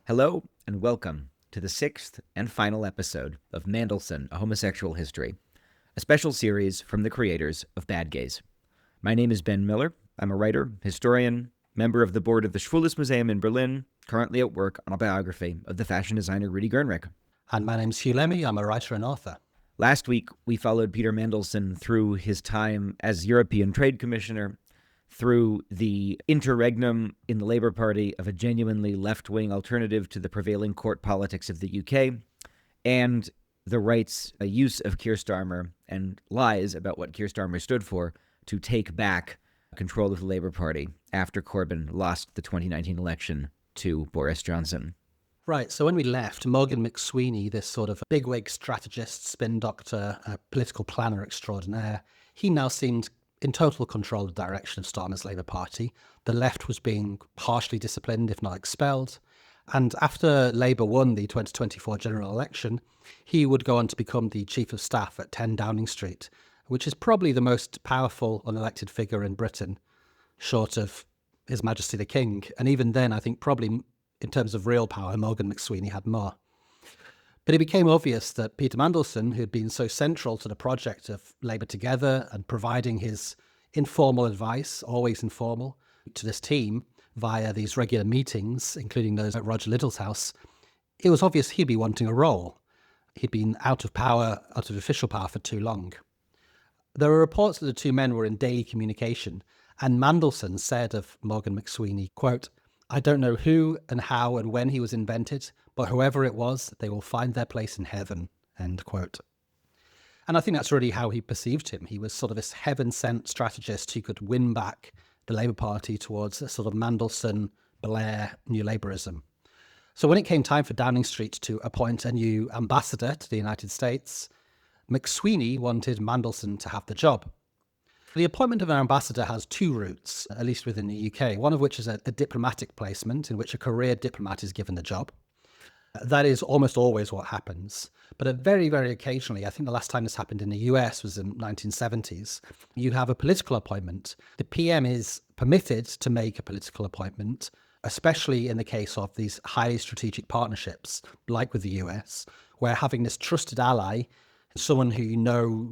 Hello and welcome to the sixth and final episode of Mandelson, A Homosexual History, a special series from the creators of Bad Gays. My name is Ben Miller. I'm a writer, historian, member of the board of the Schwules Museum in Berlin, currently at work on a biography of the fashion designer Rudi Gernreich. And my name's Hugh Lemmy. I'm a writer and author. Last week, we followed Peter Mandelson through his time as European Trade Commissioner, through the interregnum in the Labour Party of a genuinely left-wing alternative to the prevailing court politics of the UK, and the right's use of Keir Starmer and lies about what Keir Starmer stood for to take back control of the Labour Party after Corbyn lost the 2019 election to Boris Johnson. Right, so when we left, Morgan McSweeney, this sort of bigwig strategist, spin doctor, political planner extraordinaire, he now seemed in total control of the direction of Starmer's Labour Party. The left was being harshly disciplined, if not expelled. And after Labour won the 2024 general election, he would go on to become the Chief of Staff at 10 Downing Street, which is probably the most powerful unelected figure in Britain, short of His Majesty the King. And even then, I think probably in terms of real power, Morgan McSweeney had more. But it became obvious that Peter Mandelson, who had been so central to the project of Labour Together and providing his informal advice, always informal, to this team via these regular meetings, including those at Roger Little's house, it was obvious he'd be wanting a role. He'd been out of official power for too long. There were reports that the two men were in daily communication, and Mandelson said of Morgan McSweeney, quote, "I don't know who and how and when he was invented, but whoever it was, they will find their place in heaven," end quote. And I think that's really how he perceived him. He was sort of this heaven-sent strategist who could win back the Labour Party towards a sort of Mandelson, Blair, New Labourism. So when it came time for Downing Street to appoint a new ambassador to the United States, McSweeney wanted Mandelson to have the job. The appointment of an ambassador has two routes, at least within the UK, one of which is a diplomatic placement in which a career diplomat is given the job. That is almost always what happens. But very, very occasionally, I think the last time this happened in the US was in the 1970s, you have a political appointment. The PM is permitted to make a political appointment, especially in the case of these highly strategic partnerships, like with the US, where having this trusted ally, someone who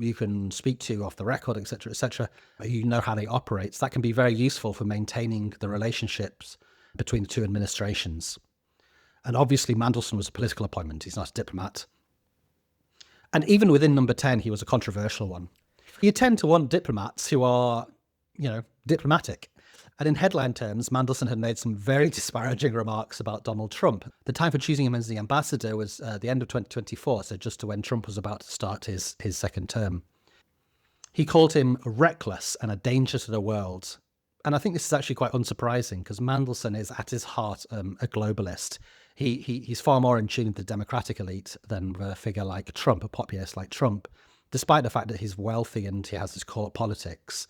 you can speak to off the record, etc., you know how they operate, that can be very useful for maintaining the relationships between the two administrations. And obviously Mandelson was a political appointment, he's not a diplomat. And even within number 10, he was a controversial one. You tend to want diplomats who are, diplomatic. And in headline terms, Mandelson had made some very disparaging remarks about Donald Trump. The time for choosing him as the ambassador was the end of 2024, so just to when Trump was about to start his second term. He called him reckless and a danger to the world. And I think this is actually quite unsurprising because Mandelson is at his heart a globalist. He's far more in tune with the Democratic elite than a figure like Trump, a populist like Trump, despite the fact that he's wealthy and he has his court politics.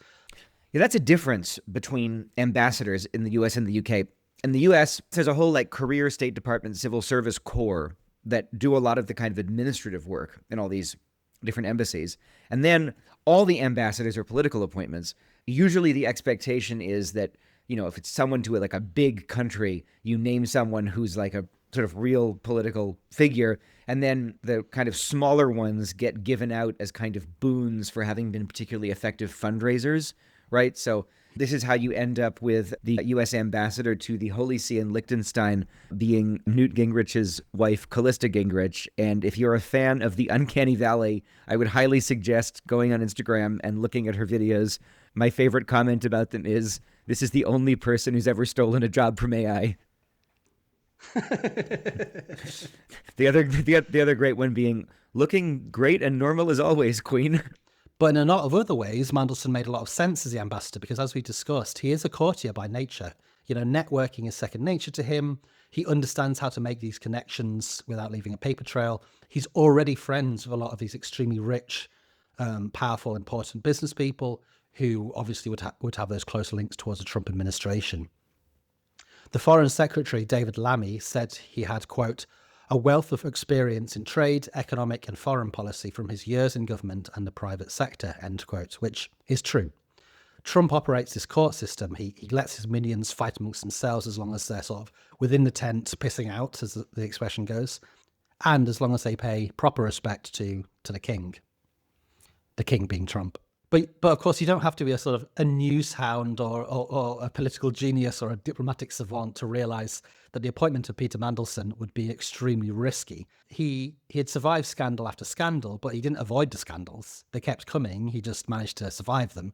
Yeah, that's a difference between ambassadors in the US and the UK. In the US, there's a whole career State Department civil service corps that do a lot of the kind of administrative work in all these different embassies. And then all the ambassadors are political appointments. Usually the expectation is that, if it's someone to a big country, you name someone who's a sort of real political figure, and then the kind of smaller ones get given out as kind of boons for having been particularly effective fundraisers, right? So this is how you end up with the U.S. ambassador to the Holy See in Liechtenstein being Newt Gingrich's wife, Callista Gingrich. And if you're a fan of the Uncanny Valley, I would highly suggest going on Instagram and looking at her videos. My favorite comment about them is, "This is the only person who's ever stolen a job from AI." The other great one being, "Looking great and normal as always, Queen." But in a lot of other ways, Mandelson made a lot of sense as the ambassador because, as we discussed, he is a courtier by nature. Networking is second nature to him. He understands how to make these connections without leaving a paper trail. He's already friends with a lot of these extremely rich, powerful, important business people who obviously would have those close links towards the Trump administration. The Foreign Secretary, David Lammy, said he had, quote, "a wealth of experience in trade, economic and foreign policy from his years in government and the private sector," end quote, which is true. Trump operates this court system. He lets his minions fight amongst themselves as long as they're sort of within the tent pissing out, as the expression goes, and as long as they pay proper respect to the king being Trump. But of course, you don't have to be a sort of a news hound or a political genius or a diplomatic savant to realise that the appointment of Peter Mandelson would be extremely risky. He had survived scandal after scandal, but he didn't avoid the scandals. They kept coming. He just managed to survive them.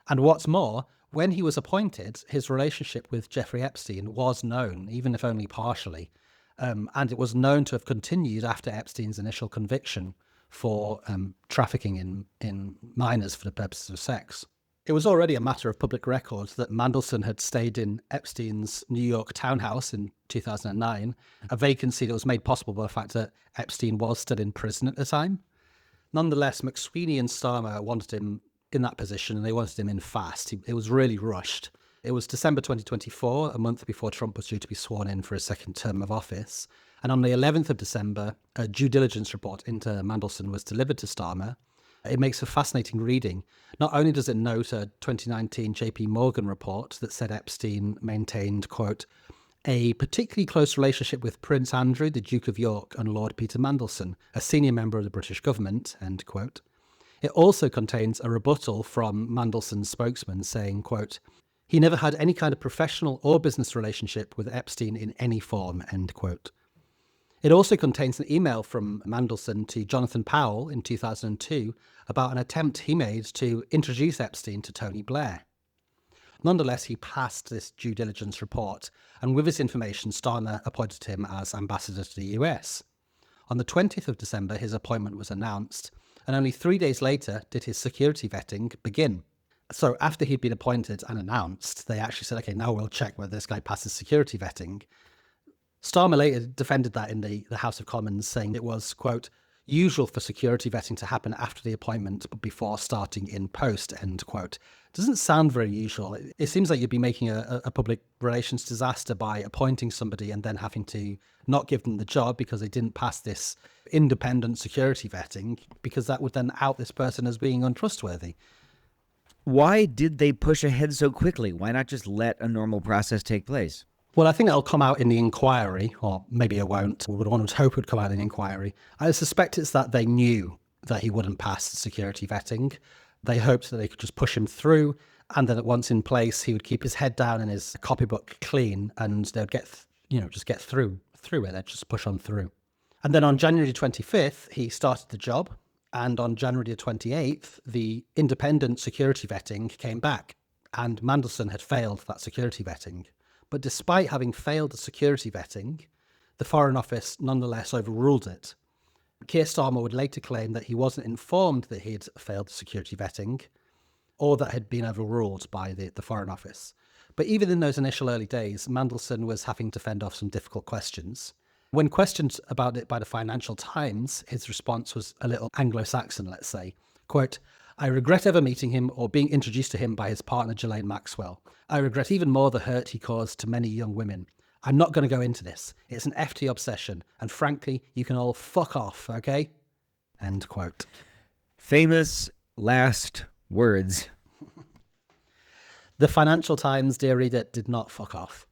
And what's more, when he was appointed, his relationship with Jeffrey Epstein was known, even if only partially. And it was known to have continued after Epstein's initial conviction for trafficking in minors for the purposes of sex. It was already a matter of public record that Mandelson had stayed in Epstein's New York townhouse in 2009, a vacancy that was made possible by the fact that Epstein was still in prison at the time. Nonetheless, McSweeney and Starmer wanted him in that position, and they wanted him in fast. It was really rushed. It was December 2024, a month before Trump was due to be sworn in for his second term of office. And on the 11th of December, a due diligence report into Mandelson was delivered to Starmer. It makes for fascinating reading. Not only does it note a 2019 JP Morgan report that said Epstein maintained, quote, a particularly close relationship with Prince Andrew, the Duke of York, and Lord Peter Mandelson, a senior member of the British government, end quote. It also contains a rebuttal from Mandelson's spokesman saying, quote, he never had any kind of professional or business relationship with Epstein in any form, end quote. It also contains an email from Mandelson to Jonathan Powell in 2002 about an attempt he made to introduce Epstein to Tony Blair. Nonetheless, he passed this due diligence report, and with this information, Starmer appointed him as ambassador to the US. On the 20th of December, his appointment was announced, and only 3 days later did his security vetting begin. So after he'd been appointed and announced, they actually said, okay, now we'll check whether this guy passes security vetting. Starmer later defended that in the House of Commons, saying it was, quote, usual for security vetting to happen after the appointment but before starting in post, end quote. Doesn't sound very usual. It seems like you'd be making a public relations disaster by appointing somebody and then having to not give them the job because they didn't pass this independent security vetting, because that would then out this person as being untrustworthy. Why did they push ahead so quickly? Why not just let a normal process take place? Well, I think it'll come out in the inquiry, or maybe it won't. One would hope it would come out in the inquiry. I suspect it's that they knew that he wouldn't pass the security vetting. They hoped that they could just push him through, and then once in place, he would keep his head down and his copybook clean, and they would just get through it. They'd just push on through. And then on January 25th, he started the job. And on January 28th, the independent security vetting came back, and Mandelson had failed that security vetting. But despite having failed the security vetting, the Foreign Office nonetheless overruled it. Keir Starmer would later claim that he wasn't informed that he had failed the security vetting, or that had been overruled by the Foreign Office. But even in those initial early days, Mandelson was having to fend off some difficult questions. When questioned about it by the Financial Times, his response was a little Anglo-Saxon, let's say. Quote, I regret ever meeting him or being introduced to him by his partner, Ghislaine Maxwell. I regret even more the hurt he caused to many young women. I'm not going to go into this. It's an FT obsession. And frankly, you can all fuck off, okay? End quote. Famous last words. The Financial Times, dear reader, did not fuck off.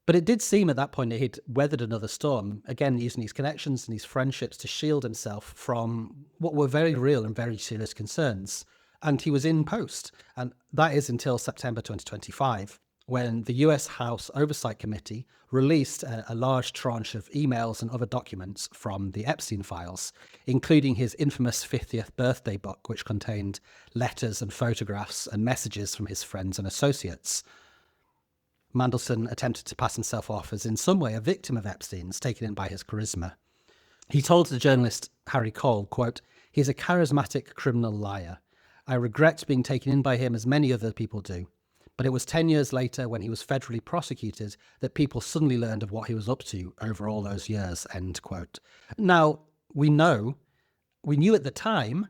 But it did seem at that point that he'd weathered another storm, again using his connections and his friendships to shield himself from what were very real and very serious concerns. And he was in post, and that is until September 2025, when the US House Oversight Committee released a large tranche of emails and other documents from the Epstein files, including his infamous 50th birthday book, which contained letters and photographs and messages from his friends and associates. Mandelson attempted to pass himself off as in some way a victim of Epstein's, taken in by his charisma. He told the journalist Harry Cole, quote, he's a charismatic criminal liar. I regret being taken in by him as many other people do. But it was 10 years later, when he was federally prosecuted, that people suddenly learned of what he was up to over all those years, end quote. Now, we knew at the time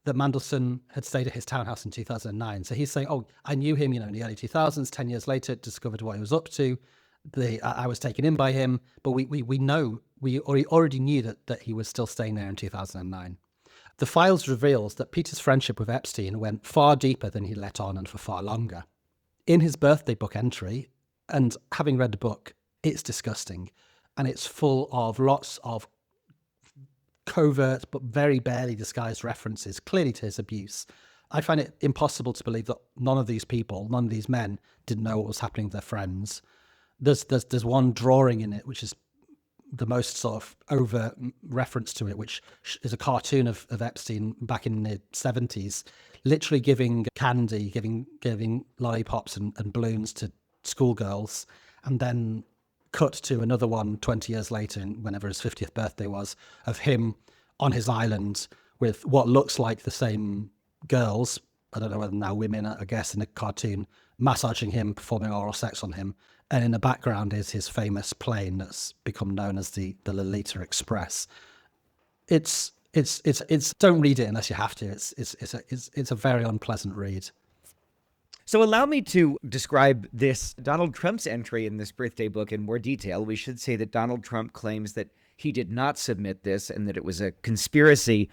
that Mandelson had stayed at his townhouse in 2009. So he's saying, oh, I knew him, in the early 2000s, 10 years later, discovered what he was up to. I was taken in by him, but we already knew that he was still staying there in 2009. The files reveals that Peter's friendship with Epstein went far deeper than he let on and for far longer. In his birthday book entry, and having read the book, it's disgusting. And it's full of lots of covert but very barely disguised references, clearly to his abuse. I find it impossible to believe that none of these men, didn't know what was happening to their friends. There's one drawing in it, which is the most sort of overt reference to it, which is a cartoon of Epstein back in the 70s, literally giving candy, giving lollipops and balloons to schoolgirls, and then cut to another one 20 years later, whenever his 50th birthday was, of him on his island with what looks like the same girls, I don't know whether now women, I guess, in the cartoon, massaging him, performing oral sex on him. And in the background is his famous plane that's become known as the Lolita Express. It's don't read it unless you have to. It's a very unpleasant read. So allow me to describe this Donald Trump's entry in this birthday book in more detail. We should say that Donald Trump claims that he did not submit this and that it was a conspiracy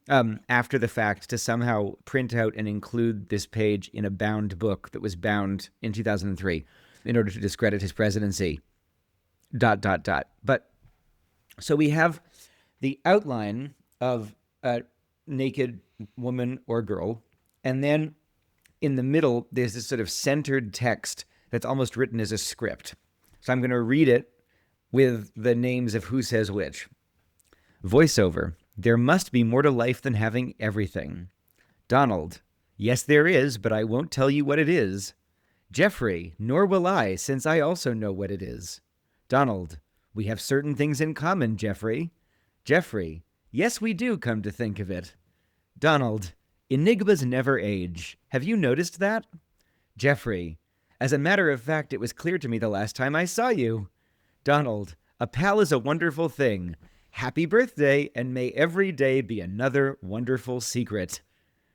after the fact to somehow print out and include this page in a bound book that was bound in 2003 in order to discredit his presidency, ... But so we have the outline of a naked woman or girl, and then in the middle, there's this sort of centered text that's almost written as a script. So I'm going to read it with the names of who says which. Voiceover. There must be more to life than having everything. Donald. Yes, there is, but I won't tell you what it is. Jeffrey. Nor will I, since I also know what it is. Donald. We have certain things in common, Jeffrey. Jeffrey. Yes, we do, come to think of it. Donald. Enigmas never age. Have you noticed that? Jeffrey. As a matter of fact, it was clear to me the last time I saw you. Donald. A pal is a wonderful thing. Happy birthday, and may every day be another wonderful secret.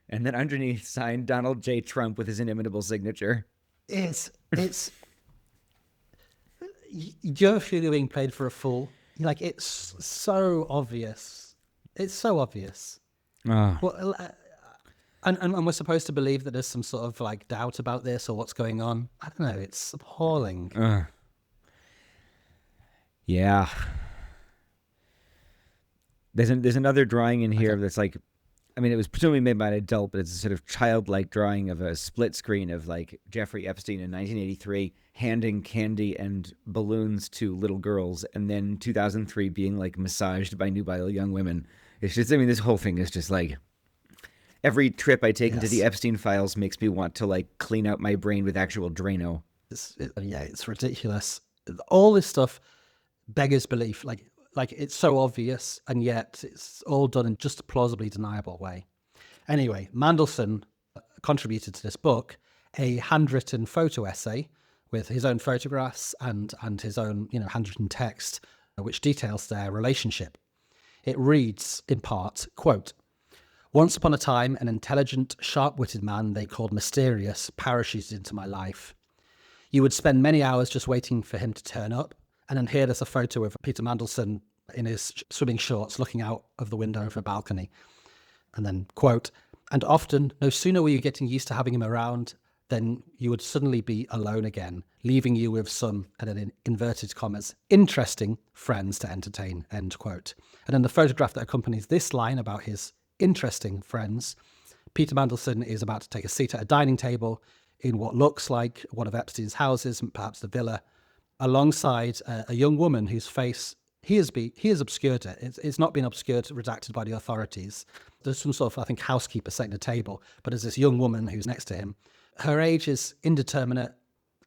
And then underneath, signed Donald J. Trump with his inimitable signature. It's you ever feel you're being played for a fool? Like, it's so obvious. It's so obvious. Well, and we're supposed to believe that there's some sort of like doubt about this or what's going on. I don't know. It's appalling. Yeah. There's another drawing in here that's like, I mean, it was presumably made by an adult, but it's a sort of childlike drawing of a split screen of like Jeffrey Epstein in 1983 handing candy and balloons to little girls, and then 2003 being like massaged by nubile young women. It's just, I mean, this whole thing is just like, every trip I take into the Epstein files makes me want to like clean out my brain with actual Drano. It's ridiculous. All this stuff beggars belief. Like it's so obvious, and yet it's all done in just a plausibly deniable way. Anyway, Mandelson contributed to this book a handwritten photo essay with his own photographs and his own, handwritten text, which details their relationship. It reads, in part, quote, "Once upon a time, an intelligent, sharp-witted man they called Mysterious parachuted into my life. You would spend many hours just waiting for him to turn up, and then here there's a photo of Peter Mandelson in his swimming shorts looking out of the window of a balcony." And then, quote, "And often, no sooner were you getting used to having him around, than you would suddenly be alone again, leaving you with some," and then in inverted commas, "interesting friends to entertain," end quote. And then the photograph that accompanies this line about his interesting friends, Peter Mandelson is about to take a seat at a dining table in what looks like one of Epstein's houses, perhaps the villa, alongside a young woman whose face he has obscured it. It's not been obscured, redacted by the authorities. There's some sort of, I think, housekeeper setting the table, but there's this young woman who's next to him. Her age is indeterminate.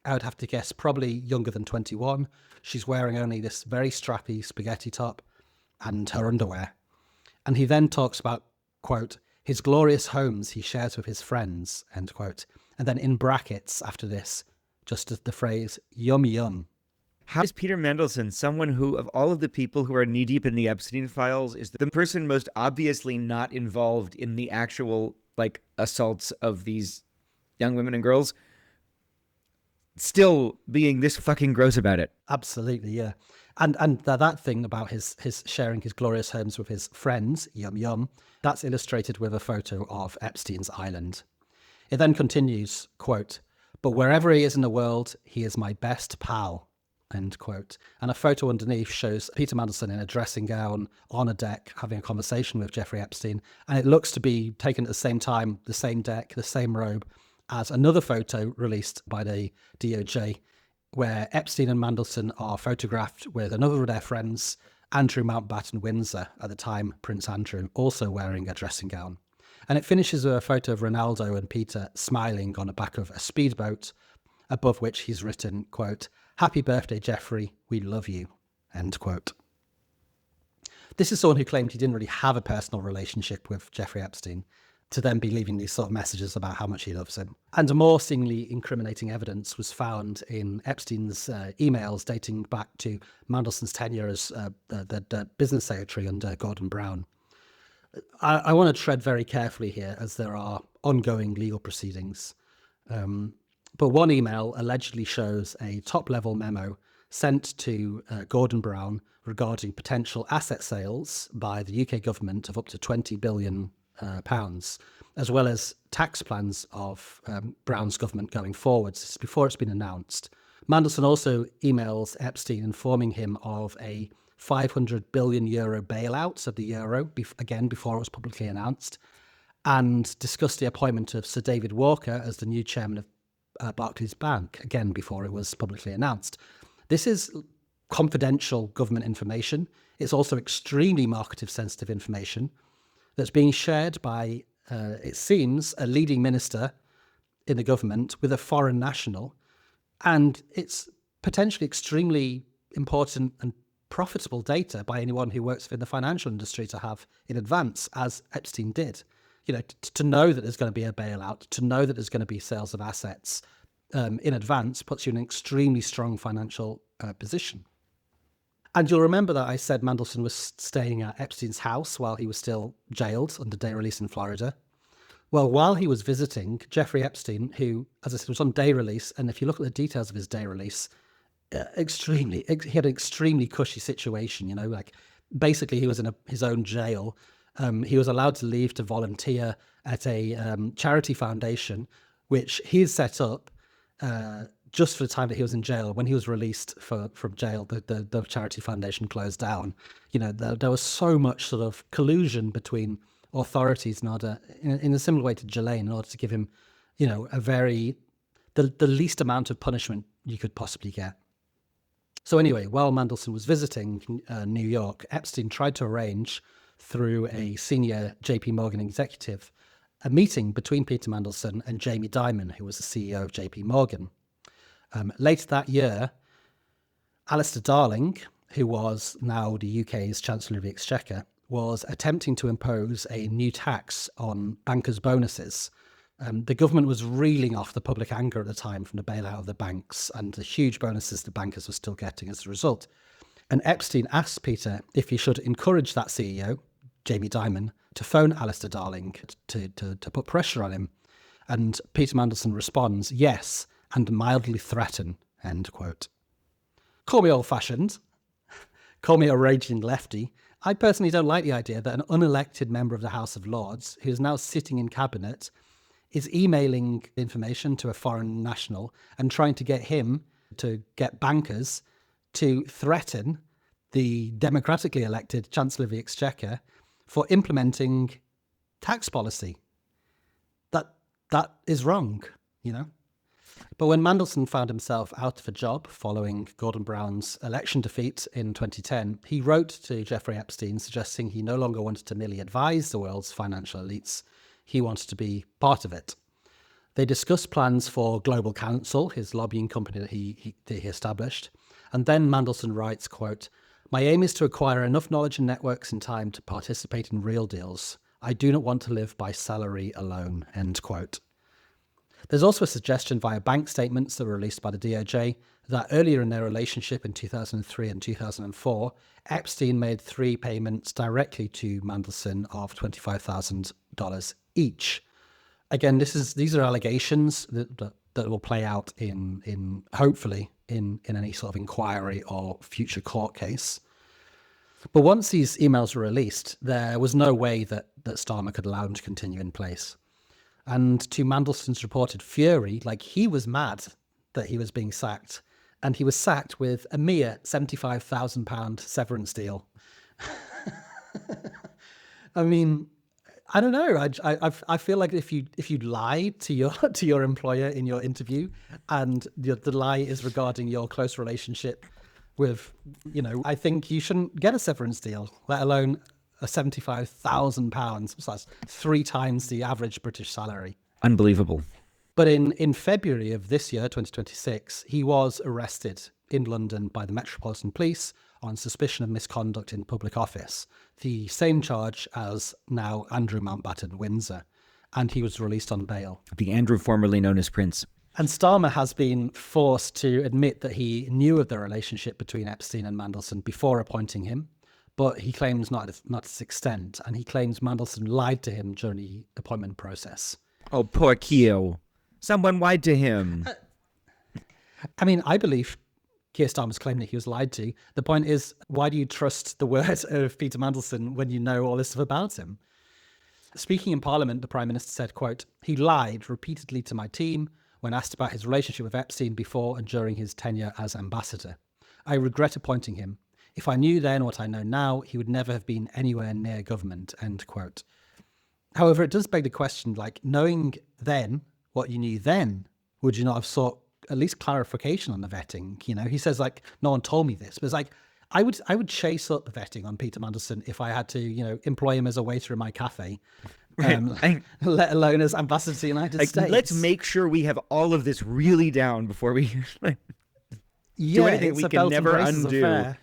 I would have to guess probably younger than 21. She's wearing only this very strappy spaghetti top and her underwear. And he then talks about, quote, his glorious homes he shares with his friends, end quote. And then in brackets after this, just the phrase, yum yum. How is Peter Mandelson, someone who, of all of the people who are knee-deep in the Epstein files, is the person most obviously not involved in the actual, like, assaults of these young women and girls, still being this fucking gross about it? Absolutely, yeah. And that thing about his sharing his glorious homes with his friends, yum yum, that's illustrated with a photo of Epstein's island. It then continues, quote, "But wherever he is in the world, he is my best pal," end quote. And a photo underneath shows Peter Mandelson in a dressing gown on a deck having a conversation with Jeffrey Epstein. And it looks to be taken at the same time, the same deck, the same robe, as another photo released by the DOJ, where Epstein and Mandelson are photographed with another of their friends, Andrew Mountbatten Windsor, at the time Prince Andrew, also wearing a dressing gown. And it finishes with a photo of Ronaldo and Peter smiling on the back of a speedboat, above which he's written, quote, "Happy birthday, Jeffrey, we love you," end quote. This is someone who claimed he didn't really have a personal relationship with Jeffrey Epstein, to then be leaving these sort of messages about how much he loves him. And more seemingly incriminating evidence was found in Epstein's emails dating back to Mandelson's tenure as the business secretary under Gordon Brown. I want to tread very carefully here, as there are ongoing legal proceedings. But one email allegedly shows a top-level memo sent to Gordon Brown regarding potential asset sales by the UK government of up to £20 billion, as well as tax plans of Brown's government going forwards before it's been announced. Mandelson also emails Epstein informing him of a €500 billion bailout of the euro, again before it was publicly announced, and discussed the appointment of Sir David Walker as the new chairman of Barclays Bank, again before it was publicly announced. This is confidential government information. It's also extremely market sensitive information that's being shared by, it seems, a leading minister in the government with a foreign national. And it's potentially extremely important and profitable data by anyone who works in the financial industry to have in advance, as Epstein did. You know, to know that there's going to be a bailout, to know that there's going to be sales of assets in advance puts you in an extremely strong financial position. And you'll remember that I said Mandelson was staying at Epstein's house while he was still jailed under day release in Florida. Well, while he was visiting, Jeffrey Epstein, who, as I said, was on day release, and if you look at the details of his day release, he had an extremely cushy situation, you know, like basically he was in his own jail. He was allowed to leave to volunteer at a charity foundation, which he set up just for the time that he was in jail. When he was released from jail, the charity foundation closed down. You know, there was so much sort of collusion between authorities in order, in a similar way to Ghislaine, in order to give him, you know, the least amount of punishment you could possibly get. So anyway, while Mandelson was visiting New York, Epstein tried to arrange, through a senior JP Morgan executive, a meeting between Peter Mandelson and Jamie Dimon, who was the CEO of JP Morgan. Later that year, Alistair Darling, who was now the UK's Chancellor of the Exchequer, was attempting to impose a new tax on bankers' bonuses. The government was reeling off the public anger at the time from the bailout of the banks and the huge bonuses the bankers were still getting as a result. And Epstein asked Peter if he should encourage that CEO, Jamie Dimon, to phone Alistair Darling to put pressure on him. And Peter Mandelson responds, yes, and mildly threaten, end quote. Call me old-fashioned, call me a raging lefty. I personally don't like the idea that an unelected member of the House of Lords, who is now sitting in cabinet, is emailing information to a foreign national and trying to get him to get bankers to threaten the democratically elected Chancellor of the Exchequer for implementing tax policy. That is wrong, you know. But when Mandelson found himself out of a job following Gordon Brown's election defeat in 2010, he wrote to Jeffrey Epstein suggesting he no longer wanted to merely advise the world's financial elites, he wanted to be part of it. They discussed plans for Global Counsel, his lobbying company that he established. And then Mandelson writes, quote, "My aim is to acquire enough knowledge and networks in time to participate in real deals. I do not want to live by salary alone," end quote. There's also a suggestion via bank statements that were released by the DOJ that earlier in their relationship in 2003 and 2004, Epstein made 3 payments directly to Mandelson of $25,000 each. Again, these are allegations that will play out in hopefully in any sort of inquiry or future court case. But once these emails were released, there was no way that Starmer could allow them to continue in place. And to Mandelson's reported fury, like, he was mad that he was being sacked. And he was sacked with a mere £75,000 severance deal. I mean, I don't know. I feel like if you lie to your employer in your interview, and the lie is regarding your close relationship with, I think you shouldn't get a severance deal, let alone a £75,000. So that's 3 times the average British salary. Unbelievable. But in February of this year, 2026, he was arrested in London by the Metropolitan Police on suspicion of misconduct in public office, the same charge as now Andrew Mountbatten Windsor, and he was released on bail. The Andrew formerly known as Prince. And Starmer has been forced to admit that he knew of the relationship between Epstein and Mandelson before appointing him, but he claims not to this extent, and he claims Mandelson lied to him during the appointment process. Oh, poor Keir. Someone lied to him. I mean, I believe Keir Starmer's claim that he was lied to. The point is, why do you trust the word of Peter Mandelson when you know all this stuff about him? Speaking in Parliament, the Prime Minister said, quote, "He lied repeatedly to my team when asked about his relationship with Epstein before and during his tenure as ambassador. I regret appointing him. If I knew then what I know now, he would never have been anywhere near government," end quote. However, it does beg the question, like, knowing then what you knew then, would you not have sought at least clarification on the vetting? He says, like, no one told me this, but it's like, I would chase up the vetting on Peter Mandelson if I had to, employ him as a waiter in my cafe, let alone as ambassador to the United States. Let's make sure we have all of this really down before we do anything we can never undo.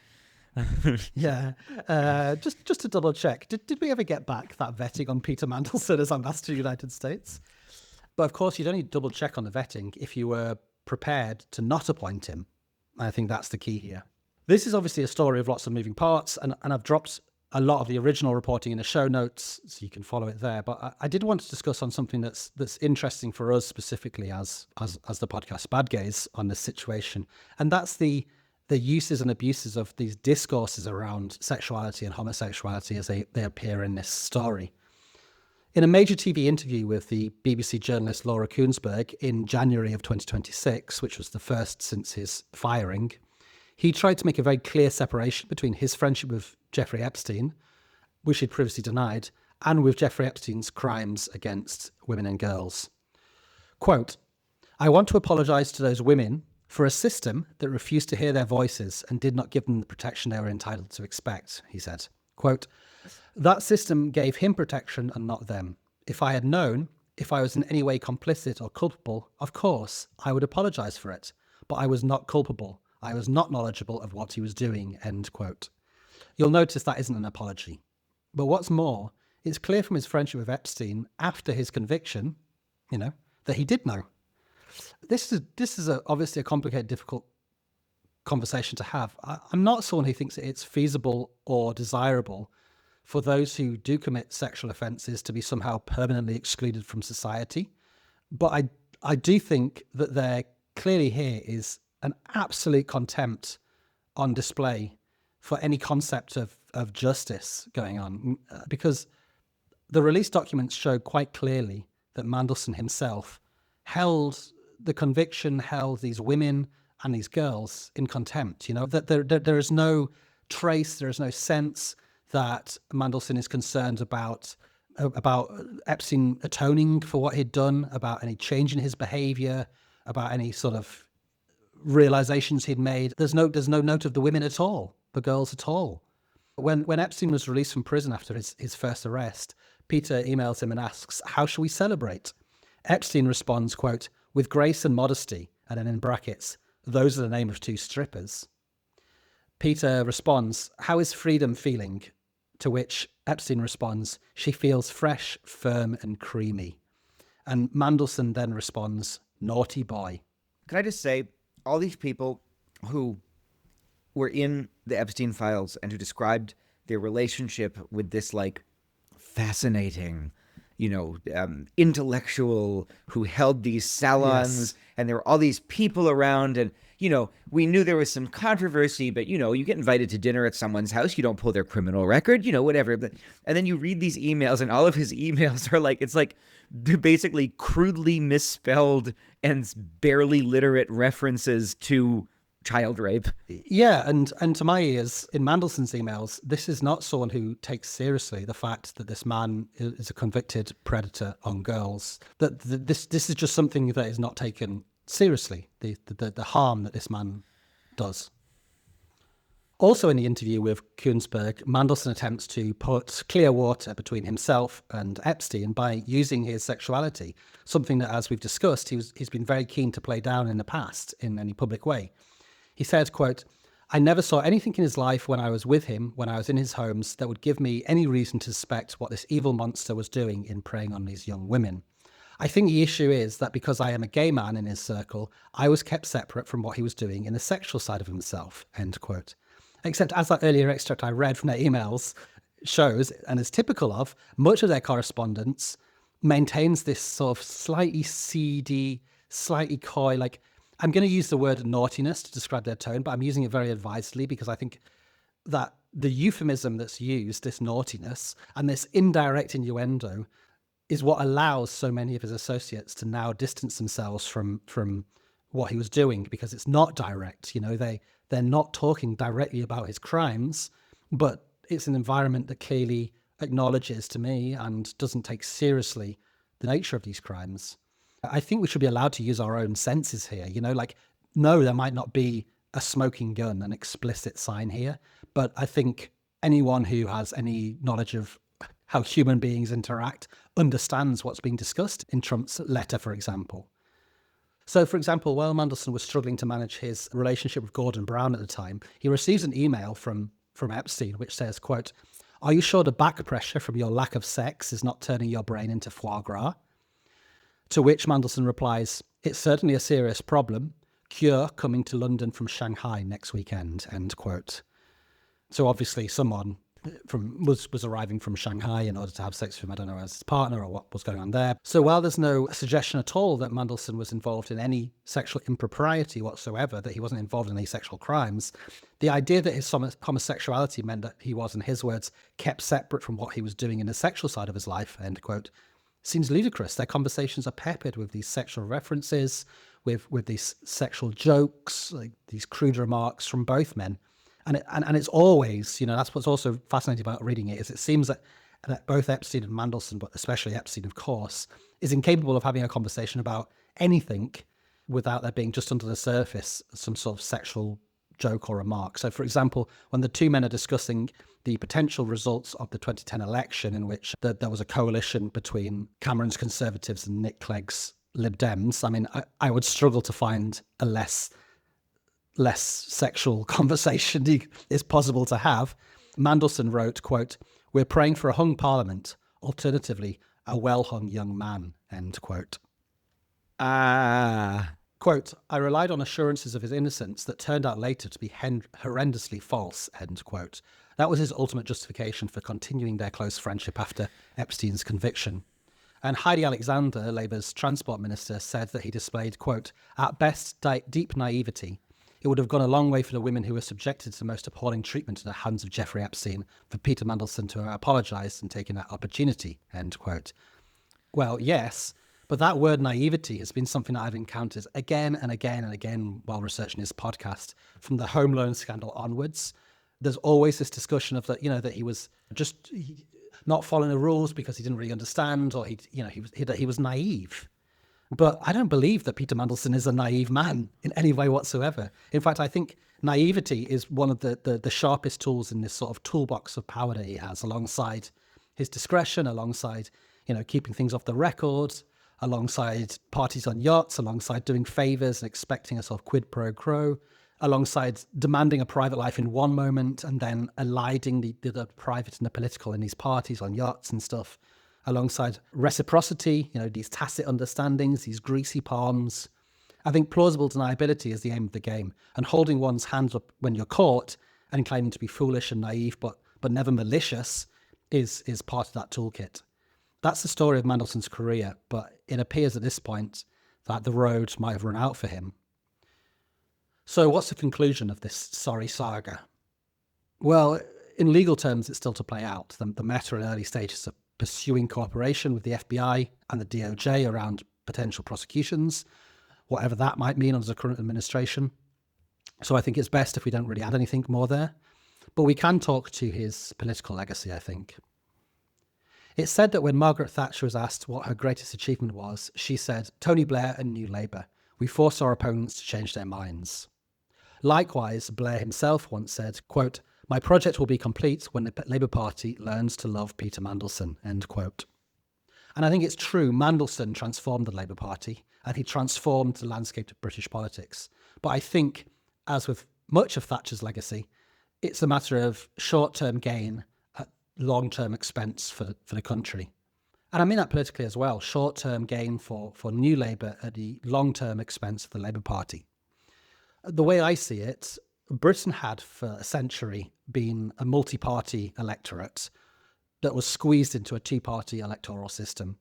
Yeah. Just to double check, did we ever get back that vetting on Peter Mandelson as ambassador to the United States? But of course, you'd only double check on the vetting if you were prepared to not appoint him. I think that's the key here. This is obviously a story of lots of moving parts, and I've dropped a lot of the original reporting in the show notes, so you can follow it there. But I did want to discuss on something that's interesting for us specifically as the podcast Bad Gays on this situation, and that's the uses and abuses of these discourses around sexuality and homosexuality as they appear in this story. In a major TV interview with the BBC journalist Laura Kuenssberg in January of 2026, which was the first since his firing, he tried to make a very clear separation between his friendship with Jeffrey Epstein, which he'd previously denied, and with Jeffrey Epstein's crimes against women and girls. Quote, "I want to apologise to those women for a system that refused to hear their voices and did not give them the protection they were entitled to expect," he said. Quote, "That system gave him protection and not them. If I had known, if I was in any way complicit or culpable, of course, I would apologise for it. But I was not culpable. I was not knowledgeable of what he was doing," end quote. You'll notice that isn't an apology. But what's more, it's clear from his friendship with Epstein after his conviction, that he did know. This is obviously a complicated, difficult conversation to have. I'm not someone who thinks it's feasible or desirable for those who do commit sexual offences to be somehow permanently excluded from society. But I do think that there clearly here is an absolute contempt on display for any concept of justice going on, because the release documents show quite clearly that Mandelson himself held these women and these girls in contempt, that there is no trace, there is no sense that Mandelson is concerned about Epstein atoning for what he'd done, about any change in his behavior, about any sort of realizations he'd made. There's no note of the women at all, the girls at all. When Epstein was released from prison after his first arrest, Peter emails him and asks, "How shall we celebrate?" Epstein responds, quote, "With grace and modesty," and then in brackets, "those are the name of 2 strippers." Peter responds, "How is freedom feeling?" To which Epstein responds, "She feels fresh, firm, and creamy." And Mandelson then responds, "Naughty boy." Can I just say, all these people who were in the Epstein files and who described their relationship with this, like, fascinating, intellectual who held these salons and there were all these people around, and we knew there was some controversy, but you get invited to dinner at someone's house, you don't pull their criminal record, whatever. And then you read these emails, and all of his emails are like, it's like basically crudely misspelled and barely literate references to child rape. Yeah, and to my ears, in Mandelson's emails, this is not someone who takes seriously the fact that this man is a convicted predator on girls. That this is just something that is not taken seriously, the harm that this man does. Also in the interview with Kuenssberg, Mandelson attempts to put clear water between himself and Epstein by using his sexuality, something that, as we've discussed, he's been very keen to play down in the past in any public way. He said, quote, "I never saw anything in his life when I was with him, when I was in his homes, that would give me any reason to suspect what this evil monster was doing in preying on these young women. I think the issue is that because I am a gay man in his circle, I was kept separate from what he was doing in the sexual side of himself," end quote. Except as that earlier extract I read from their emails shows, and is typical of, much of their correspondence maintains this sort of slightly seedy, slightly coy, like, I'm going to use the word naughtiness to describe their tone, but I'm using it very advisedly because I think that the euphemism that's used, this naughtiness, and this indirect innuendo is what allows so many of his associates to now distance themselves from what he was doing, because it's not direct. They're not talking directly about his crimes, but it's an environment that clearly acknowledges to me and doesn't take seriously the nature of these crimes. I think we should be allowed to use our own senses here. No, there might not be a smoking gun, an explicit sign here, but I think anyone who has any knowledge of how human beings interact understands what's being discussed in Trump's letter, for example. So, for example, while Mandelson was struggling to manage his relationship with Gordon Brown at the time, he receives an email from Epstein which says, quote, "Are you sure the back pressure from your lack of sex is not turning your brain into foie gras?" To which Mandelson replies, "It's certainly a serious problem. Cure coming to London from Shanghai next weekend," end quote. So obviously someone was arriving from Shanghai in order to have sex with him. I don't know, as his partner or what was going on there. So while there's no suggestion at all that Mandelson was involved in any sexual impropriety whatsoever, that he wasn't involved in any sexual crimes, the idea that his homosexuality meant that he was, in his words, kept separate from what he was doing in the sexual side of his life, end quote, seems ludicrous. Their conversations are peppered with these sexual references, with these sexual jokes, like these crude remarks from both men. And it's always, that's what's also fascinating about reading it, is it seems that both Epstein and Mandelson, but especially Epstein, of course, is incapable of having a conversation about anything without there being just under the surface some sort of sexual joke or remark. So, for example, when the two men are discussing the potential results of the 2010 election, in which there was a coalition between Cameron's Conservatives and Nick Clegg's Lib Dems, I mean, I would struggle to find a less sexual conversation is possible to have. Mandelson wrote, quote, "We're praying for a hung parliament, alternatively, a well-hung young man," end quote. Quote, "I relied on assurances of his innocence that turned out later to be horrendously false," end quote. That was his ultimate justification for continuing their close friendship after Epstein's conviction. And Heidi Alexander, Labour's transport minister, said that he displayed, quote, "at best, deep naivety. It would have gone a long way for the women who were subjected to the most appalling treatment at the hands of Jeffrey Epstein for Peter Mandelson to have apologised and taken that opportunity," end quote. Well, yes, but that word naivety has been something that I've encountered again and again and again while researching this podcast, from the home loan scandal onwards. There's always this discussion of that, that he was just not following the rules because he didn't really understand, or he was naive. But I don't believe that Peter Mandelson is a naive man in any way whatsoever. In fact, I think naivety is one of the sharpest tools in this sort of toolbox of power that he has, alongside his discretion, alongside, keeping things off the record, alongside parties on yachts, alongside doing favors and expecting a sort of quid pro quo, alongside demanding a private life in one moment and then eliding the private and the political in these parties on yachts and stuff, alongside reciprocity, these tacit understandings, these greasy palms. I think plausible deniability is the aim of the game, and holding one's hands up when you're caught and claiming to be foolish and naive but never malicious is part of that toolkit. That's the story of Mandelson's career, but it appears at this point that the road might have run out for him. So what's the conclusion of this sorry saga? Well, in legal terms, it's still to play out. The Met are in early stages of pursuing cooperation with the FBI and the DOJ around potential prosecutions, whatever that might mean under the current administration. So I think it's best if we don't really add anything more there. But we can talk to his political legacy, I think. It's said that when Margaret Thatcher was asked what her greatest achievement was, she said, "Tony Blair and New Labour. We force our opponents to change their minds." Likewise, Blair himself once said, quote, "My project will be complete when the Labour Party learns to love Peter Mandelson," end quote. And I think it's true, Mandelson transformed the Labour Party and he transformed the landscape of British politics. But I think, as with much of Thatcher's legacy, it's a matter of short-term gain at long-term expense for the country. And I mean that politically as well, short-term gain for New Labour at the long-term expense of the Labour Party. The way I see it, Britain had for a century been a multi-party electorate that was squeezed into a two-party electoral system.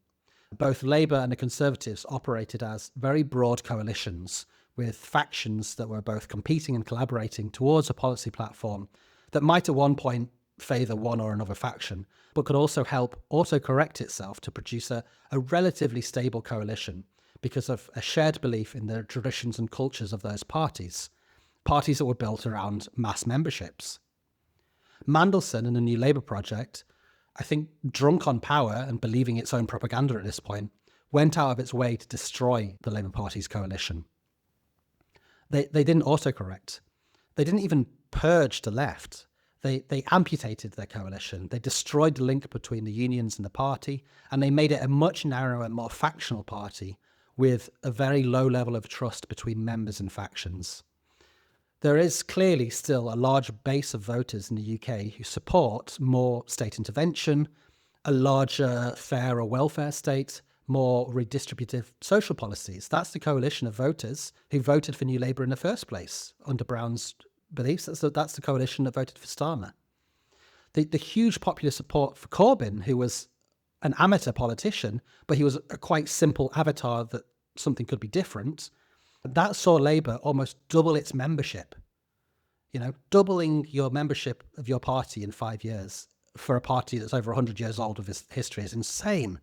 Both Labour and the Conservatives operated as very broad coalitions with factions that were both competing and collaborating towards a policy platform that might at one point favour one or another faction, but could also help auto-correct itself to produce a relatively stable coalition because of a shared belief in the traditions and cultures of those parties that were built around mass memberships. Mandelson and the New Labour project, I think, drunk on power and believing its own propaganda at this point, went out of its way to destroy the Labour Party's coalition. They didn't autocorrect. They didn't even purge the left. They amputated their coalition. They destroyed the link between the unions and the party, and they made it a much narrower, more factional party with a very low level of trust between members and factions. There is clearly still a large base of voters in the UK who support more state intervention, a larger, fairer welfare state, more redistributive social policies. That's the coalition of voters who voted for New Labour in the first place under Brown's beliefs. That's the coalition that voted for Starmer. The huge popular support for Corbyn, who was an amateur politician, but he was a quite simple avatar that something could be different, that saw Labour almost double its membership. Doubling your membership of your party in 5 years for a party that's over 100 years old of its history is insane.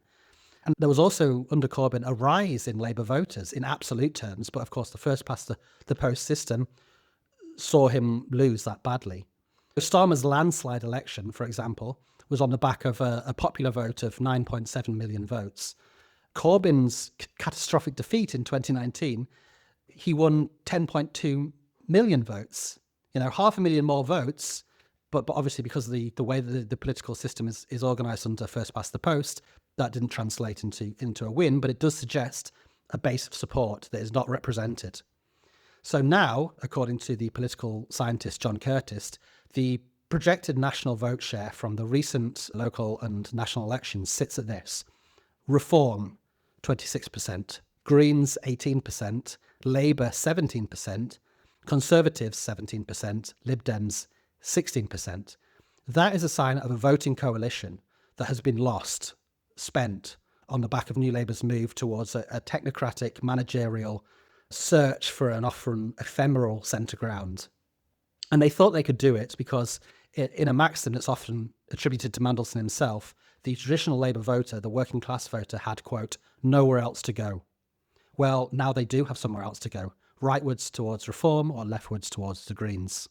And there was also, under Corbyn, a rise in Labour voters in absolute terms, but of course the first past the post system saw him lose that badly. Starmer's landslide election, for example, was on the back of a popular vote of 9.7 million votes. Corbyn's catastrophic defeat in 2019, he won 10.2 million votes. 500,000 more votes, but obviously because of the way that the political system is organised under first past the post, that didn't translate into a win, but it does suggest a base of support that is not represented. So now, according to the political scientist John Curtis, the projected national vote share from the recent local and national elections sits at this: Reform, 26%, Greens, 18%, Labour, 17%, Conservatives, 17%, Lib Dems, 16%. That is a sign of a voting coalition that has been spent on the back of New Labour's move towards a technocratic managerial search for an often ephemeral centre ground. And they thought they could do it because, in a maxim that's often attributed to Mandelson himself, the traditional Labour voter, the working class voter, had, quote, nowhere else to go. Well, now they do have somewhere else to go, rightwards towards Reform or leftwards towards the Greens.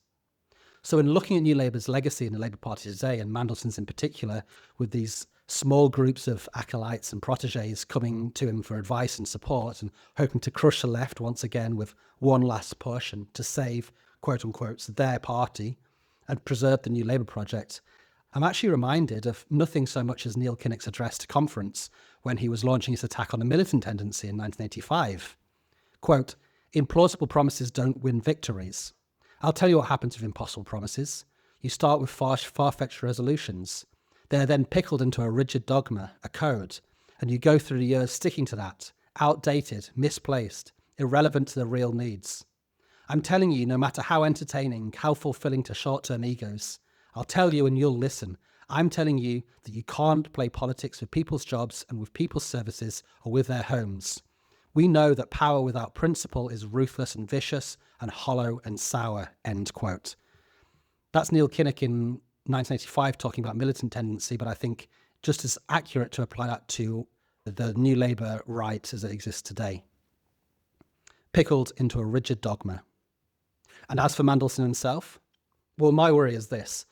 So in looking at New Labour's legacy in the Labour Party today, and Mandelson's in particular, with these small groups of acolytes and protégés coming to him for advice and support and hoping to crush the left once again with one last push and to save, quote unquote, their party and preserve the New Labour project, I'm actually reminded of nothing so much as Neil Kinnock's address to conference when he was launching his attack on the militant tendency in 1985. Quote, "Implausible promises don't win victories. I'll tell you what happens with impossible promises. You start with far-fetched resolutions. They're then pickled into a rigid dogma, a code, and you go through the years sticking to that, outdated, misplaced, irrelevant to the real needs. I'm telling you, no matter how entertaining, how fulfilling to short-term egos, I'll tell you and you'll listen. I'm telling you that you can't play politics with people's jobs and with people's services or with their homes. We know that power without principle is ruthless and vicious and hollow and sour, end quote. That's Neil Kinnock in 1985 talking about militant tendency, but I think just as accurate to apply that to the New Labour right as it exists today, pickled into a rigid dogma. And as for Mandelson himself, well, my worry is this.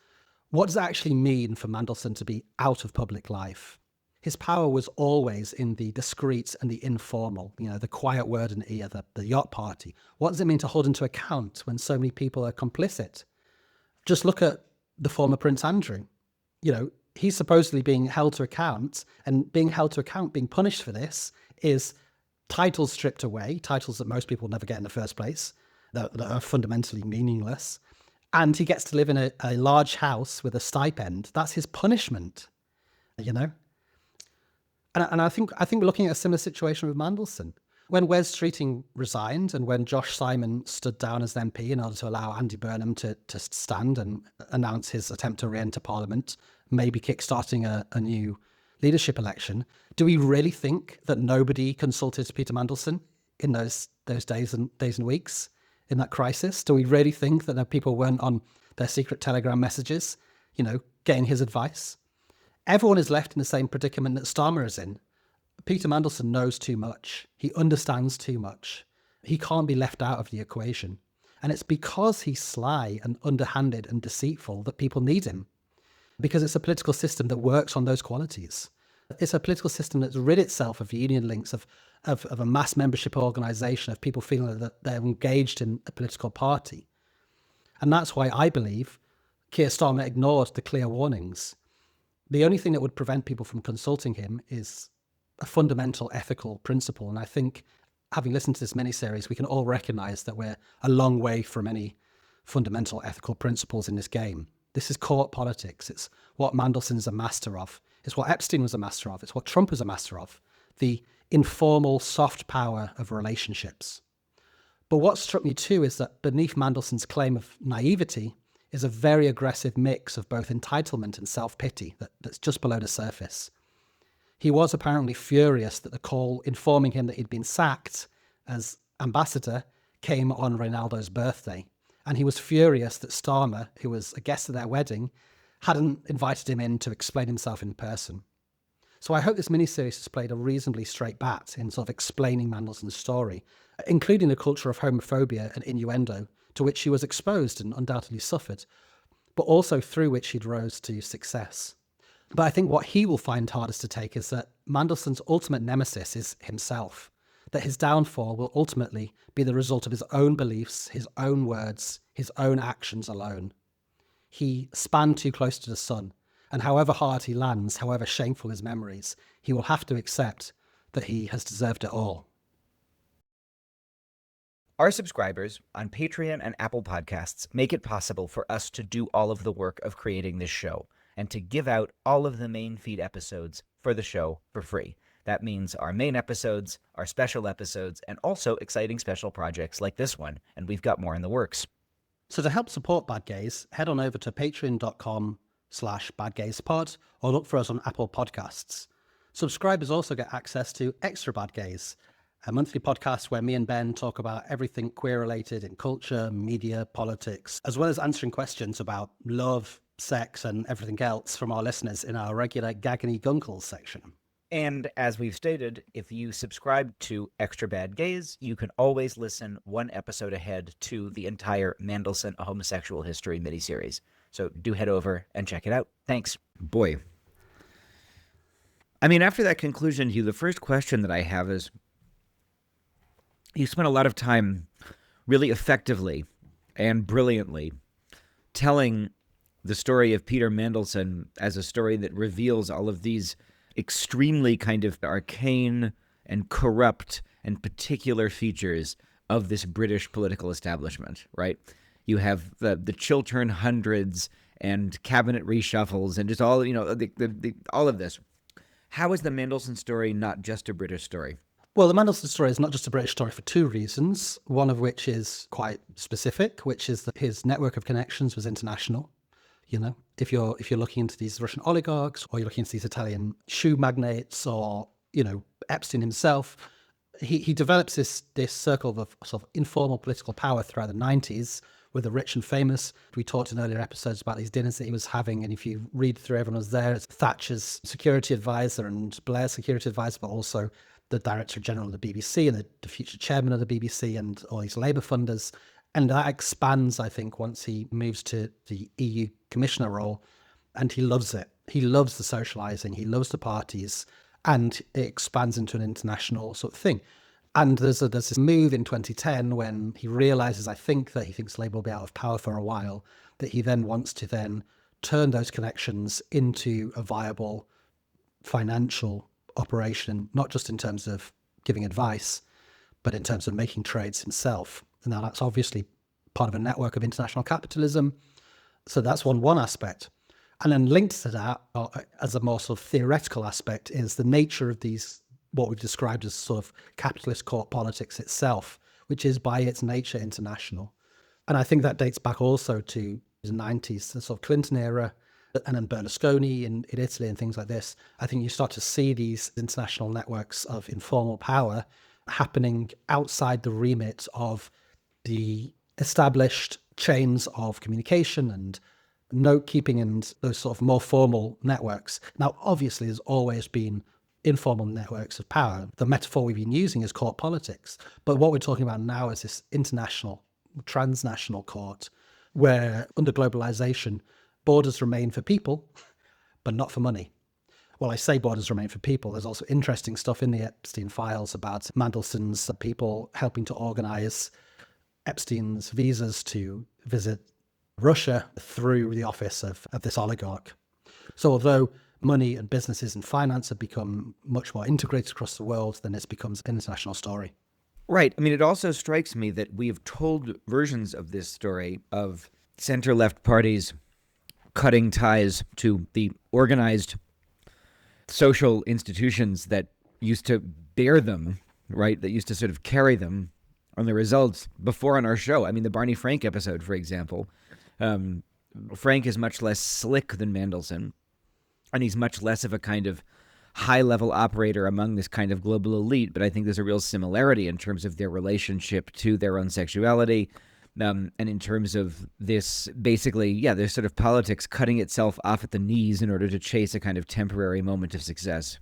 What does it actually mean for Mandelson to be out of public life? His power was always in the discreet and the informal, the quiet word and ear, the yacht party. What does it mean to hold him to account when so many people are complicit? Just look at the former Prince Andrew. He's supposedly being held to account, and being held to account, being punished for this, is titles stripped away, titles that most people never get in the first place, that are fundamentally meaningless. And he gets to live in a large house with a stipend. That's his punishment, And I think we're looking at a similar situation with Mandelson. When Wes Streeting resigned and when Josh Simon stood down as MP in order to allow Andy Burnham to stand and announce his attempt to re-enter Parliament, maybe kickstarting a new leadership election, do we really think that nobody consulted Peter Mandelson in those days and weeks in that crisis? Do we really think that people weren't on their secret Telegram messages, getting his advice? Everyone is left in the same predicament that Starmer is in. Peter Mandelson knows too much. He understands too much. He can't be left out of the equation. And it's because he's sly and underhanded and deceitful that people need him. Because it's a political system that works on those qualities. It's a political system that's rid itself of union links, of a mass membership organisation, of people feeling that they're engaged in a political party. And that's why I believe Keir Starmer ignored the clear warnings. The only thing that would prevent people from consulting him is a fundamental ethical principle. And I think, having listened to this miniseries, we can all recognise that we're a long way from any fundamental ethical principles in this game. This is court politics. It's what Mandelson's a master of. It's what Epstein was a master of. It's what Trump was a master of. The informal, soft power of relationships. But what struck me too is that beneath Mandelson's claim of naivety is a very aggressive mix of both entitlement and self-pity that's just below the surface. He was apparently furious that the call informing him that he'd been sacked as ambassador came on Ronaldo's birthday. And he was furious that Starmer, who was a guest at their wedding, hadn't invited him in to explain himself in person. So I hope this miniseries has played a reasonably straight bat in sort of explaining Mandelson's story, including the culture of homophobia and innuendo to which he was exposed and undoubtedly suffered, but also through which he'd rose to success. But I think what he will find hardest to take is that Mandelson's ultimate nemesis is himself, that his downfall will ultimately be the result of his own beliefs, his own words, his own actions alone. He spanned too close to the sun, and however hard he lands, however shameful his memories, he will have to accept that he has deserved it all. Our subscribers on Patreon and Apple Podcasts make it possible for us to do all of the work of creating this show and to give out all of the main feed episodes for the show for free. That means our main episodes, our special episodes, and also exciting special projects like this one, and we've got more in the works. So to help support Bad Gays, head on over to patreon.com/badgayspod or look for us on Apple Podcasts. Subscribers also get access to Extra Bad Gays, a monthly podcast where me and Ben talk about everything queer-related in culture, media, politics, as well as answering questions about love, sex, and everything else from our listeners in our regular Gaggany Gunkles section. And as we've stated, if you subscribe to Extra Bad Gays, you can always listen one episode ahead to the entire Mandelson, A Homosexual History miniseries. So do head over and check it out. Thanks. Boy. I mean, after that conclusion, Hugh, the first question that I have is, you spent a lot of time really effectively and brilliantly telling the story of Peter Mandelson as a story that reveals all of these extremely kind of arcane and corrupt and particular features of this British political establishment, right? You have the Chiltern Hundreds and cabinet reshuffles and just all, all of this. How is the Mandelson story not just a British story? Well, the Mandelson story is not just a British story for two reasons, one of which is quite specific, which is that his network of connections was international. If you're looking into these Russian oligarchs, or you're looking into these Italian shoe magnates, or Epstein himself, he develops this circle of sort of informal political power throughout the 90s with the rich and famous. We talked in earlier episodes about these dinners that he was having, and if you read through, everyone was there. It's Thatcher's security advisor and Blair's security advisor, but also the Director General of the BBC and the future chairman of the BBC and all these Labour funders. And that expands, I think, once he moves to the EU Commissioner role, and he loves it. He loves the socialising, he loves the parties, and it expands into an international sort of thing. And there's this move in 2010 when he realises, I think, that he thinks Labour will be out of power for a while, that he then wants to then turn those connections into a viable financial operation, not just in terms of giving advice, but in terms of making trades himself. And now that's obviously part of a network of international capitalism. So that's one aspect. And then linked to that, as a more sort of theoretical aspect, is the nature of these, what we've described as sort of capitalist court politics itself, which is by its nature international. And I think that dates back also to the 90s, the sort of Clinton era, and then Berlusconi in Italy and things like this. I think you start to see these international networks of informal power happening outside the remit of the established chains of communication and note keeping and those sort of more formal networks. Now, obviously, there's always been informal networks of power. The metaphor we've been using is court politics. But what we're talking about now is this international, transnational court, where under globalization, borders remain for people, but not for money. Well, I say borders remain for people. There's also interesting stuff in the Epstein files about Mandelson's people helping to organize Epstein's visas to visit Russia through the office of this oligarch. So although money and businesses and finance have become much more integrated across the world, then it becomes an international story. Right. I mean, it also strikes me that we have told versions of this story of center-left parties cutting ties to the organized social institutions that used to bear them, right? That used to sort of carry them on the results before on our show. I mean, the Barney Frank episode, for example. Frank is much less slick than Mandelson, and he's much less of a kind of high-level operator among this kind of global elite, but I think there's a real similarity in terms of their relationship to their own sexuality, and in terms of this, basically, there's sort of politics cutting itself off at the knees in order to chase a kind of temporary moment of success.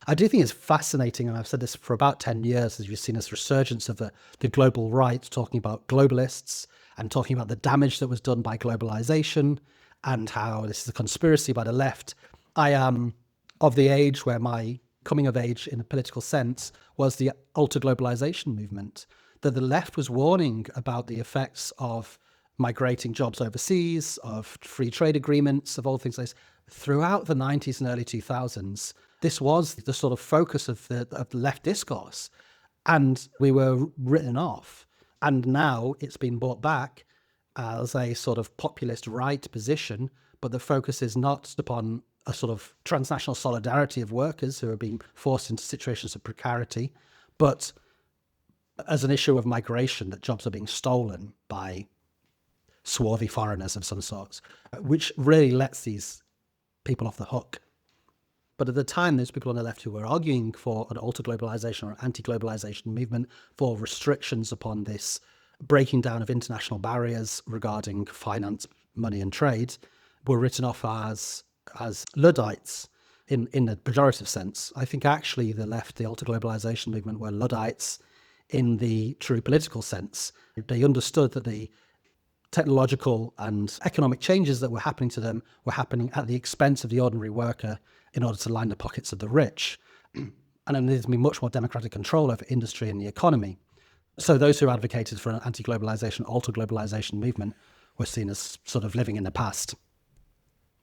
I do think it's fascinating, and I've said this for about 10 years, as you've seen this resurgence of the global right, talking about globalists and talking about the damage that was done by globalization and how this is a conspiracy by the left. I am of the age where my coming of age in a political sense was the ultra-globalization movement, that the left was warning about the effects of migrating jobs overseas, of free trade agreements, of all things like this. Throughout the 90s and early 2000s, this was the sort of focus of the left discourse, and we were written off. And now it's been brought back as a sort of populist right position, but the focus is not upon a sort of transnational solidarity of workers who are being forced into situations of precarity, but as an issue of migration, that jobs are being stolen by swarthy foreigners of some sorts, which really lets these people off the hook. But at the time, there's people on the left who were arguing for an ultra-globalization or anti-globalization movement, for restrictions upon this breaking down of international barriers regarding finance, money and trade, were written off as Luddites in the pejorative sense. I think actually the left, the ultra-globalization movement, were Luddites in the true political sense. They understood that the technological and economic changes that were happening to them were happening at the expense of the ordinary worker in order to line the pockets of the rich. And then there's been much more democratic control over industry and the economy. So those who advocated for an anti-globalization, ultra-globalization movement were seen as sort of living in the past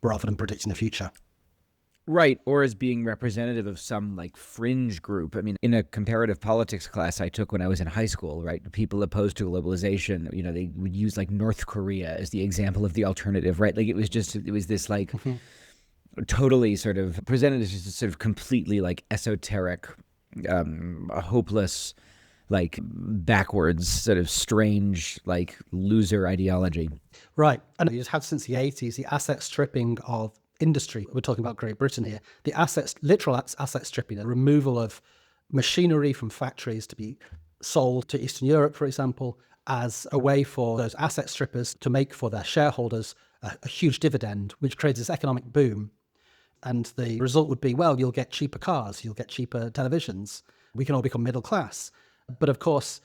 rather than predicting the future. Right, or as being representative of some like fringe group. I mean, in a comparative politics class I took when I was in high school, right, people opposed to globalization, they would use like North Korea as the example of the alternative, right? Like it was this like totally sort of presented as just a sort of completely like esoteric, hopeless, like backwards, sort of strange, like loser ideology. Right, and you've had since the 80s the asset stripping of industry. We're talking about Great Britain here. The literal asset stripping, the removal of machinery from factories to be sold to Eastern Europe, for example, as a way for those asset strippers to make for their shareholders a huge dividend, which creates this economic boom. And the result would be, well, you'll get cheaper cars, you'll get cheaper televisions, we can all become middle class. But of course,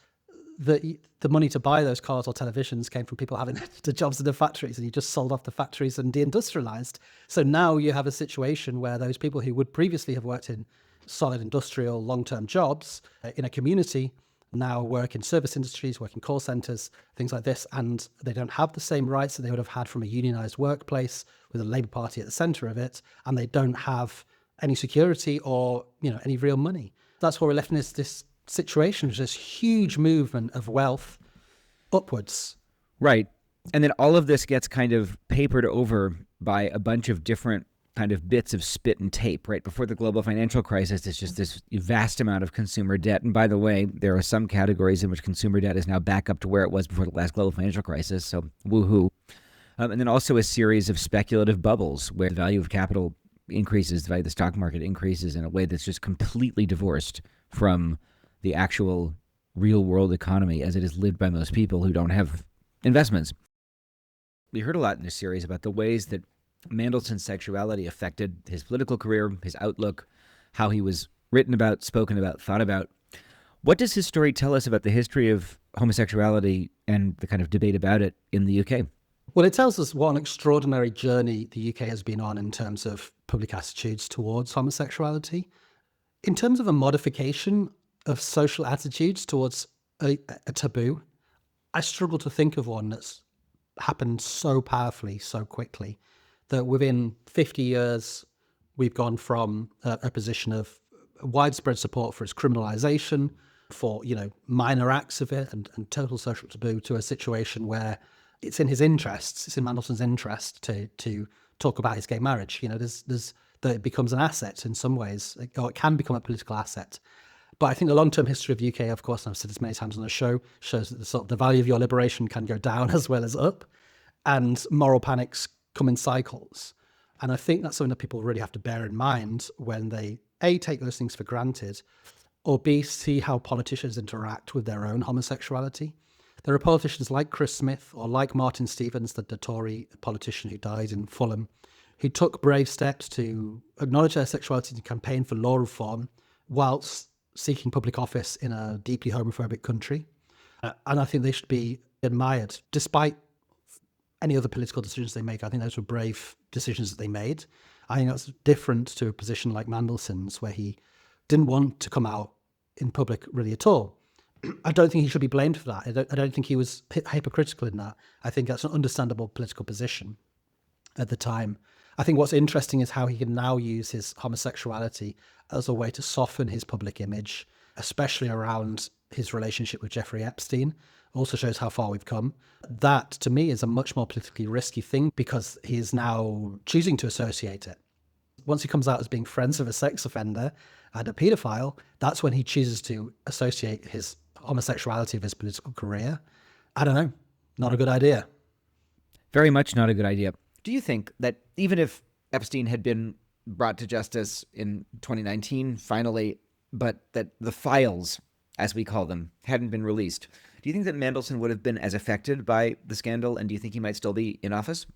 the money to buy those cars or televisions came from people having the jobs in the factories, and you just sold off the factories and deindustrialized. So now you have a situation where those people who would previously have worked in solid industrial long-term jobs in a community now work in service industries, work in call centers, things like this, and they don't have the same rights that they would have had from a unionized workplace with a Labour Party at the center of it, and they don't have any security or any real money. That's where we're left in this situation, this huge movement of wealth upwards. Right. And then all of this gets kind of papered over by a bunch of different kind of bits of spit and tape, right? Before the global financial crisis, it's just this vast amount of consumer debt. And by the way, there are some categories in which consumer debt is now back up to where it was before the last global financial crisis. So woohoo. And then also a series of speculative bubbles where the value of capital increases, the value of the stock market increases in a way that's just completely divorced from the actual real world economy as it is lived by most people who don't have investments. We heard a lot in this series about the ways that Mandelson's sexuality affected his political career, his outlook, how he was written about, spoken about, thought about. What does his story tell us about the history of homosexuality and the kind of debate about it in the UK? Well, it tells us what an extraordinary journey the UK has been on in terms of public attitudes towards homosexuality. In terms of a modification of social attitudes towards a taboo, I struggle to think of one that's happened so powerfully, so quickly, that within 50 years, we've gone from a position of widespread support for its criminalization, for minor acts of it and total social taboo, to a situation where it's in his interests, it's in Mandelson's interest to talk about his gay marriage. That it becomes an asset in some ways, or it can become a political asset. But I think the long-term history of the UK, of course, and I've said this many times on the show, shows that the value of your liberation can go down as well as up, and moral panics come in cycles. And I think that's something that people really have to bear in mind when they, A, take those things for granted, or B, see how politicians interact with their own homosexuality. There are politicians like Chris Smith or like Martin Stevens, the Tory politician who died in Fulham, who took brave steps to acknowledge their sexuality and campaign for law reform whilst seeking public office in a deeply homophobic country. And I think they should be admired, despite any other political decisions they make. I think those were brave decisions that they made. I think that's different to a position like Mandelson's, where he didn't want to come out in public really at all. I don't think he should be blamed for that. I don't think he was hypocritical in that. I think that's an understandable political position at the time. I think what's interesting is how he can now use his homosexuality as a way to soften his public image, especially around his relationship with Jeffrey Epstein. Also shows how far we've come. That, to me, is a much more politically risky thing because he is now choosing to associate it. Once he comes out as being friends with a sex offender and a paedophile, that's when he chooses to associate his homosexuality with his political career. I don't know. Not a good idea. Very much not a good idea. Do you think that even if Epstein had been brought to justice in 2019, finally, but that the files, as we call them, hadn't been released, do you think that Mandelson would have been as affected by the scandal, and do you think he might still be in office?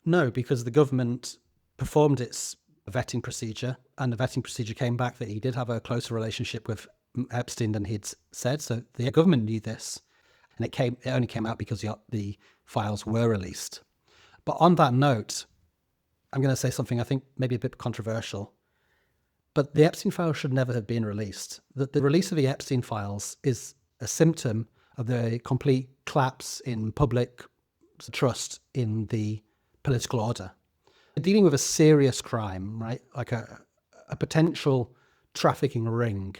No, because the government performed its vetting procedure, and the vetting procedure came back that he did have a closer relationship with Epstein than he'd said. So the government knew this, and it only came out because the files were released. But on that note, I'm going to say something I think maybe a bit controversial, but the Epstein files should never have been released. The release of the Epstein files is a symptom of the complete collapse in public trust in the political order. Dealing with a serious crime, right, like a potential trafficking ring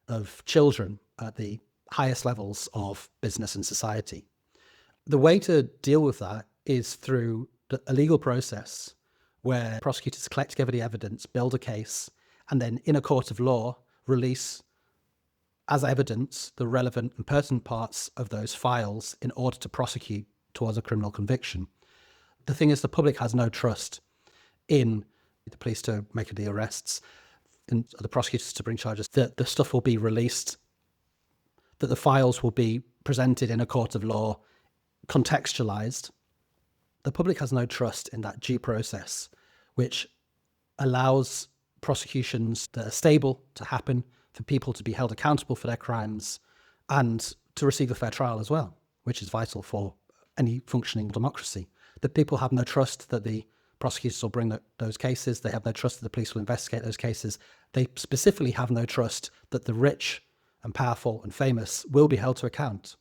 of children at the highest levels of business and society. The way to deal with that is through a legal process where prosecutors collect together the evidence, build a case, and then in a court of law, release as evidence the relevant and pertinent parts of those files in order to prosecute towards a criminal conviction. The thing is, the public has no trust in the police to make the arrests. and the prosecutors to bring charges, that the stuff will be released, that the files will be presented in a court of law, contextualized. The public has no trust in that due process, which allows prosecutions that are stable to happen, for people to be held accountable for their crimes, and to receive a fair trial as well, which is vital for any functioning democracy. That people have no trust that the prosecutors will bring those cases. They have no trust that the police will investigate those cases. They specifically have no trust that the rich and powerful and famous will be held to account.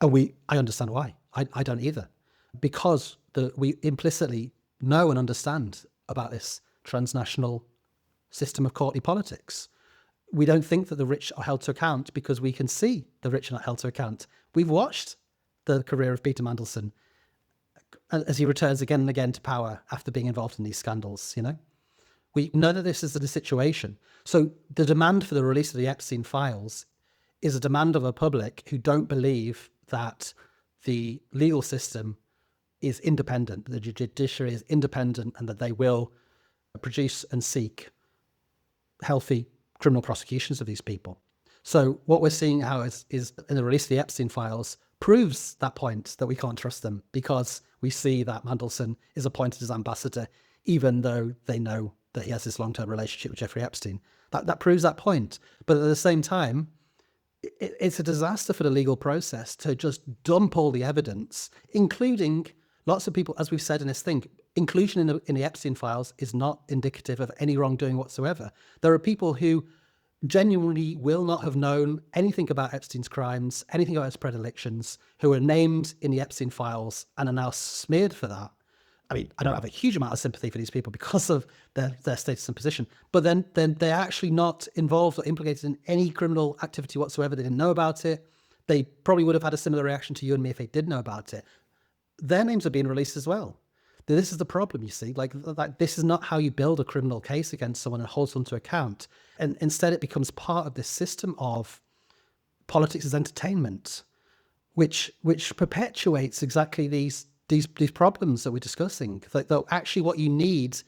And I understand why. I don't either. Because we implicitly know and understand about this transnational system of courtly politics. We don't think that the rich are held to account because we can see the rich are not held to account. We've watched the career of Peter Mandelson as he returns again and again to power after being involved in these scandals, We know that this is the situation. So the demand for the release of the Epstein files is a demand of a public who don't believe that the legal system is independent, the judiciary is independent, and that they will produce and seek healthy criminal prosecutions of these people. So what we're seeing now is in the release of the Epstein files proves that point, that we can't trust them, because we see that Mandelson is appointed as ambassador, even though they know that he has this long-term relationship with Jeffrey Epstein. That proves that point. But at the same time, it's a disaster for the legal process to just dump all the evidence, including lots of people, as we've said in this thing. Inclusion in the Epstein files is not indicative of any wrongdoing whatsoever. There are people who genuinely will not have known anything about Epstein's crimes, anything about his predilections, who are named in the Epstein files and are now smeared for that. I mean, I don't have a huge amount of sympathy for these people because of their status and position, but then they're actually not involved or implicated in any criminal activity whatsoever. They didn't know about it. They probably would have had a similar reaction to you and me if they did know about it. Their names are being released as well. This is the problem, you see. Like this is not how you build a criminal case against someone and hold them to account. And instead it becomes part of this system of politics as entertainment, which perpetuates exactly these problems that we're discussing. Though actually what you need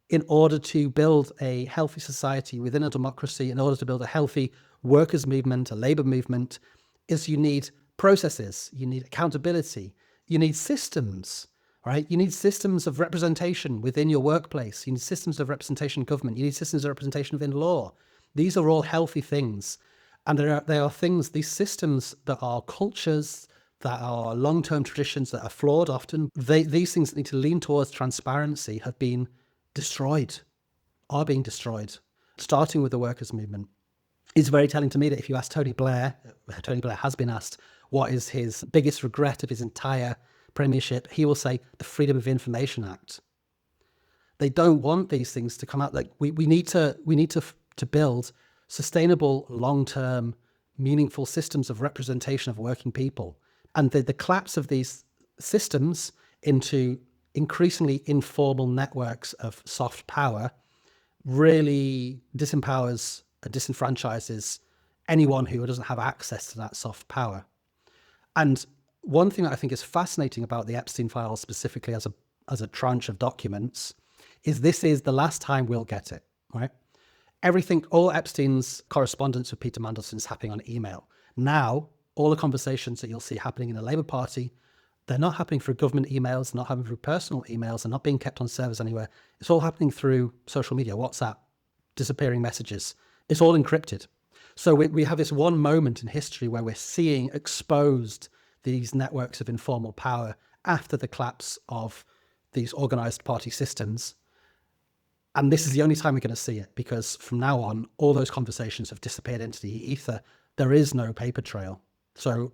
in order to build a healthy society within a democracy, in order to build a healthy workers' movement, a labor movement, is you need processes, you need accountability, you need systems. Right? You need systems of representation within your workplace. You need systems of representation in government. You need systems of representation within law. These are all healthy things. And they are things, these systems that are cultures, that are long-term traditions that are flawed often. These things that need to lean towards transparency have been destroyed, are being destroyed, starting with the workers' movement. It's very telling to me that if you ask Tony Blair has been asked what is his biggest regret of his entire premiership, he will say the Freedom of Information Act. They don't want these things to come out. Like we need to build sustainable, long-term, meaningful systems of representation of working people. And the collapse of these systems into increasingly informal networks of soft power really disempowers and disenfranchises anyone who doesn't have access to that soft power. And one thing that I think is fascinating about the Epstein files, specifically as a tranche of documents, is this is the last time we'll get it, right? All Epstein's correspondence with Peter Mandelson is happening on email. Now, all the conversations that you'll see happening in the Labour Party, they're not happening through government emails, not happening through personal emails, they're not being kept on servers anywhere. It's all happening through social media, WhatsApp, disappearing messages. It's all encrypted. So we have this one moment in history where we're seeing exposed these networks of informal power after the collapse of these organized party systems. And this is the only time we're going to see it, because from now on, all those conversations have disappeared into the ether. There is no paper trail. So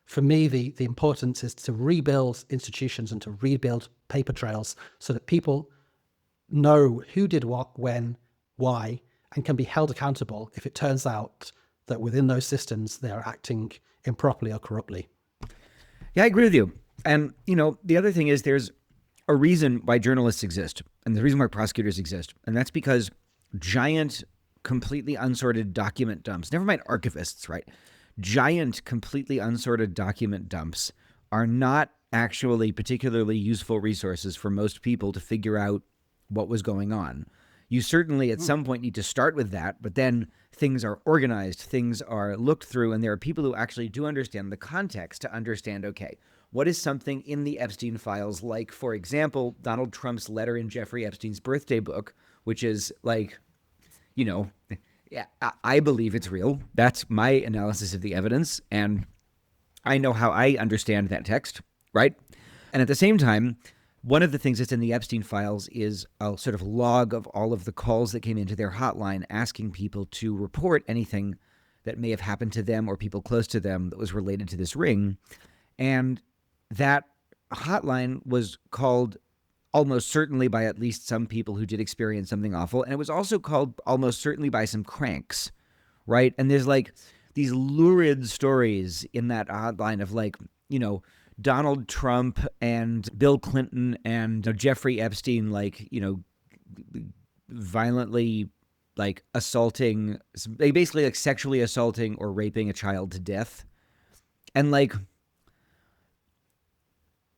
for me, the importance is to rebuild institutions and to rebuild paper trails so that people know who did what, when, why, and can be held accountable if it turns out that within those systems, they are acting improperly or corruptly. Yeah, I agree with you. And, the other thing is there's a reason why journalists exist and the reason why prosecutors exist. And that's because giant, completely unsorted document dumps, never mind archivists, right? Giant, completely unsorted document dumps are not actually particularly useful resources for most people to figure out what was going on. You certainly at some point need to start with that, but then things are organized, things are looked through, and there are people who actually do understand the context to understand, okay, what is something in the Epstein files, like, for example, Donald Trump's letter in Jeffrey Epstein's birthday book, which is like, you know, yeah, I believe it's real. That's my analysis of the evidence, and I know how I understand that text, right? And at the same time, one of the things that's in the Epstein files is a sort of log of all of the calls that came into their hotline asking people to report anything that may have happened to them or people close to them that was related to this ring. And that hotline was called almost certainly by at least some people who did experience something awful. And it was also called almost certainly by some cranks, right? And there's like these lurid stories in that hotline of like, you know, Donald Trump and Bill Clinton and Jeffrey Epstein, like, you know, violently like assaulting, they basically like sexually assaulting or raping a child to death. And like,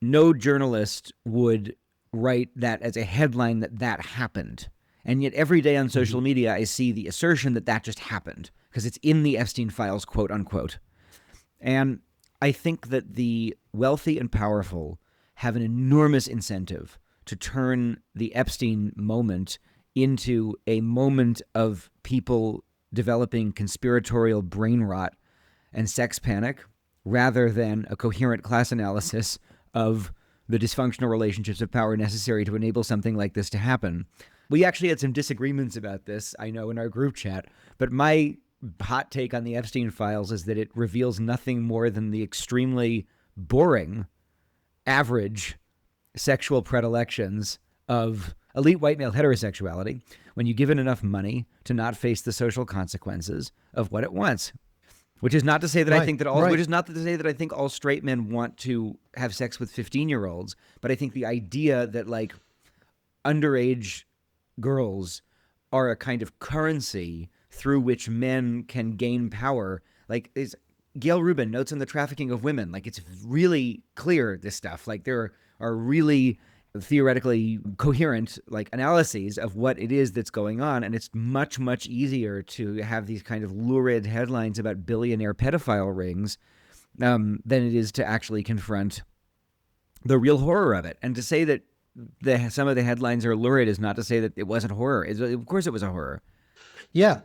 no journalist would write that as a headline that happened. And yet every day on social media, I see the assertion that just happened because it's in the Epstein files, quote unquote. And I think that the wealthy and powerful have an enormous incentive to turn the Epstein moment into a moment of people developing conspiratorial brain rot and sex panic rather than a coherent class analysis of the dysfunctional relationships of power necessary to enable something like this to happen. We actually had some disagreements about this, I know, in our group chat, but my hot take on the Epstein files is that it reveals nothing more than the extremely boring, average sexual predilections of elite white male heterosexuality when you give it enough money to not face the social consequences of what it wants. Which is not to say that I think that all, which is not to say that I think all straight men want to have sex with 15-year-olds, but I think the idea that like underage girls are a kind of currency through which men can gain power, like is Gail Rubin notes on the trafficking of women. Like it's really clear, this stuff. Like there are really theoretically coherent like analyses of what it is that's going on, and it's much, much easier to have these kind of lurid headlines about billionaire pedophile rings than it is to actually confront the real horror of it. And to say that some of the headlines are lurid is not to say that it wasn't horror. Of course it was a horror. Yeah.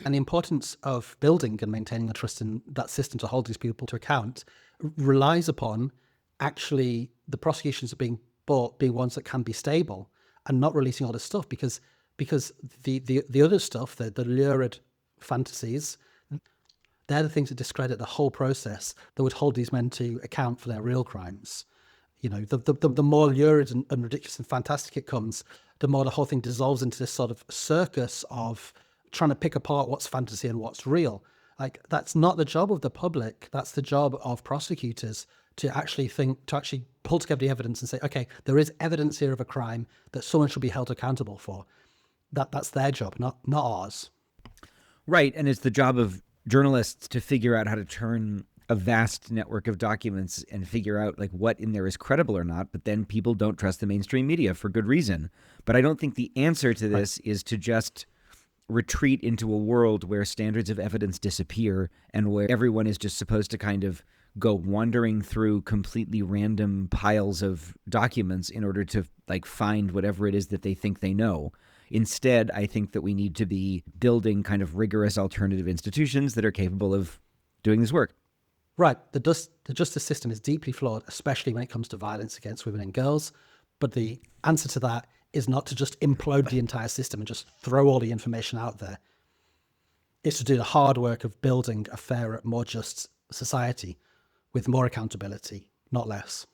And the importance of building and maintaining the trust in that system to hold these people to account relies upon actually the prosecutions are being ones that can be stable and not releasing all this stuff because the other stuff, the lurid fantasies, they're the things that discredit the whole process that would hold these men to account for their real crimes. You know, the more lurid and ridiculous and fantastic it comes, the more the whole thing dissolves into this sort of circus of trying to pick apart what's fantasy and what's real. Like, that's not the job of the public. That's the job of prosecutors to actually pull together the evidence and say, okay, there is evidence here of a crime that someone should be held accountable for. That's their job, not ours. Right. And it's the job of journalists to figure out how to turn a vast network of documents and figure out like what in there is credible or not. But then people don't trust the mainstream media for good reason. But I don't think the answer to this is to just retreat into a world where standards of evidence disappear and where everyone is just supposed to kind of go wandering through completely random piles of documents in order to like find whatever it is that they think they know. Instead, I think that we need to be building kind of rigorous alternative institutions that are capable of doing this work. Right. The justice system is deeply flawed, especially when it comes to violence against women and girls. But the answer to that is not to just implode the entire system and just throw all the information out there. It's to do the hard work of building a fairer, more just society with more accountability, not less.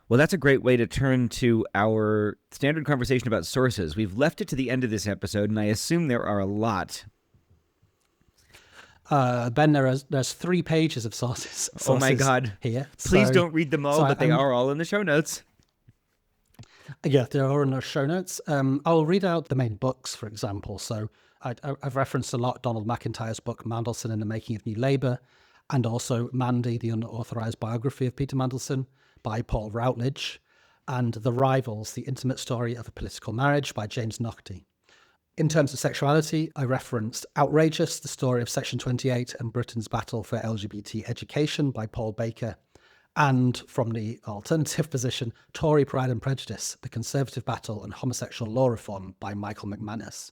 Well, that's a great way to turn to our standard conversation about sources. We've left it to the end of this episode, and I assume there are a lot. Ben, there's 3 pages of sources. Oh my God. Here. Please don't read them all, but they are all in the show notes. Yeah, they are in the show notes. I'll read out the main books, for example. So I've referenced a lot Donald Macintyre's book, Mandelson and the Making of New Labour, and also Mandy, the Unauthorised Biography of Peter Mandelson by Paul Routledge, and The Rivals, the Intimate Story of a Political Marriage by James Naughty. In terms of sexuality, I referenced Outrageous, the story of Section 28 and Britain's battle for LGBT education by Paul Baker. And from the alternative position, Tory Pride and Prejudice, the Conservative Battle and Homosexual Law Reform by Michael McManus.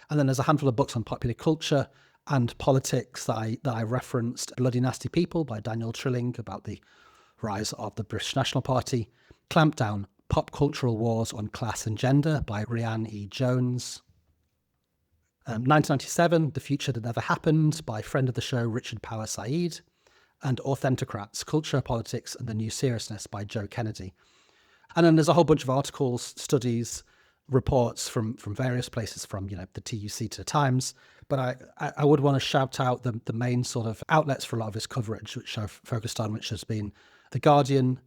And then there's a handful of books on popular culture and politics that I referenced. Bloody Nasty People by Daniel Trilling, about the rise of the British National Party. Clampdown, Pop Cultural Wars on Class and Gender by Rhiannon E. Jones. 1997, The Future That Never Happened by friend of the show Richard Power Said. And Authentocrats, Culture, Politics and the New Seriousness by Joe Kennedy. And then there's a whole bunch of articles, studies, reports from various places, from the TUC to the Times. But I would want to shout out the main sort of outlets for a lot of this coverage, which I've focused on, which has been The Guardian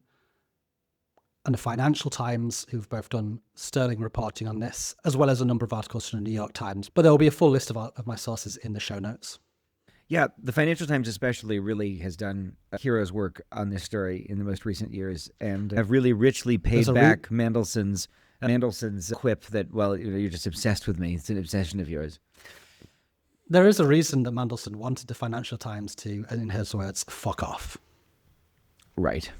and the Financial Times, who've both done sterling reporting on this, as well as a number of articles from the New York Times. But there will be a full list of my sources in the show notes. Yeah, the Financial Times especially really has done hero's work on this story in the most recent years, and have really richly paid back Mandelson's quip that, well, you're just obsessed with me. It's an obsession of yours. There is a reason that Mandelson wanted the Financial Times to, in his words, fuck off. Right.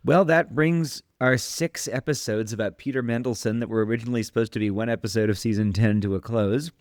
Well, that brings our 6 episodes about Peter Mandelson that were originally supposed to be 1 episode of season 10 to a close.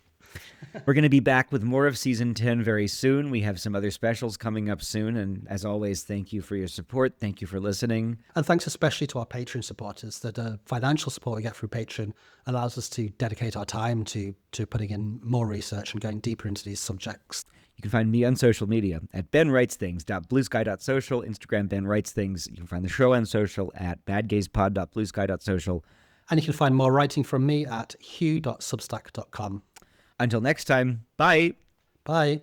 We're going to be back with more of season 10 very soon. We have some other specials coming up soon. And as always, thank you for your support. Thank you for listening. And thanks especially to our Patreon supporters. The financial support we get through Patreon allows us to dedicate our time to putting in more research and going deeper into these subjects. You can find me on social media at benwritesthings.bluesky.social, Instagram Ben Writes Things. You can find the show on social at badgazepod.bluesky.social. And you can find more writing from me at hugh.substack.com. Until next time, bye. Bye.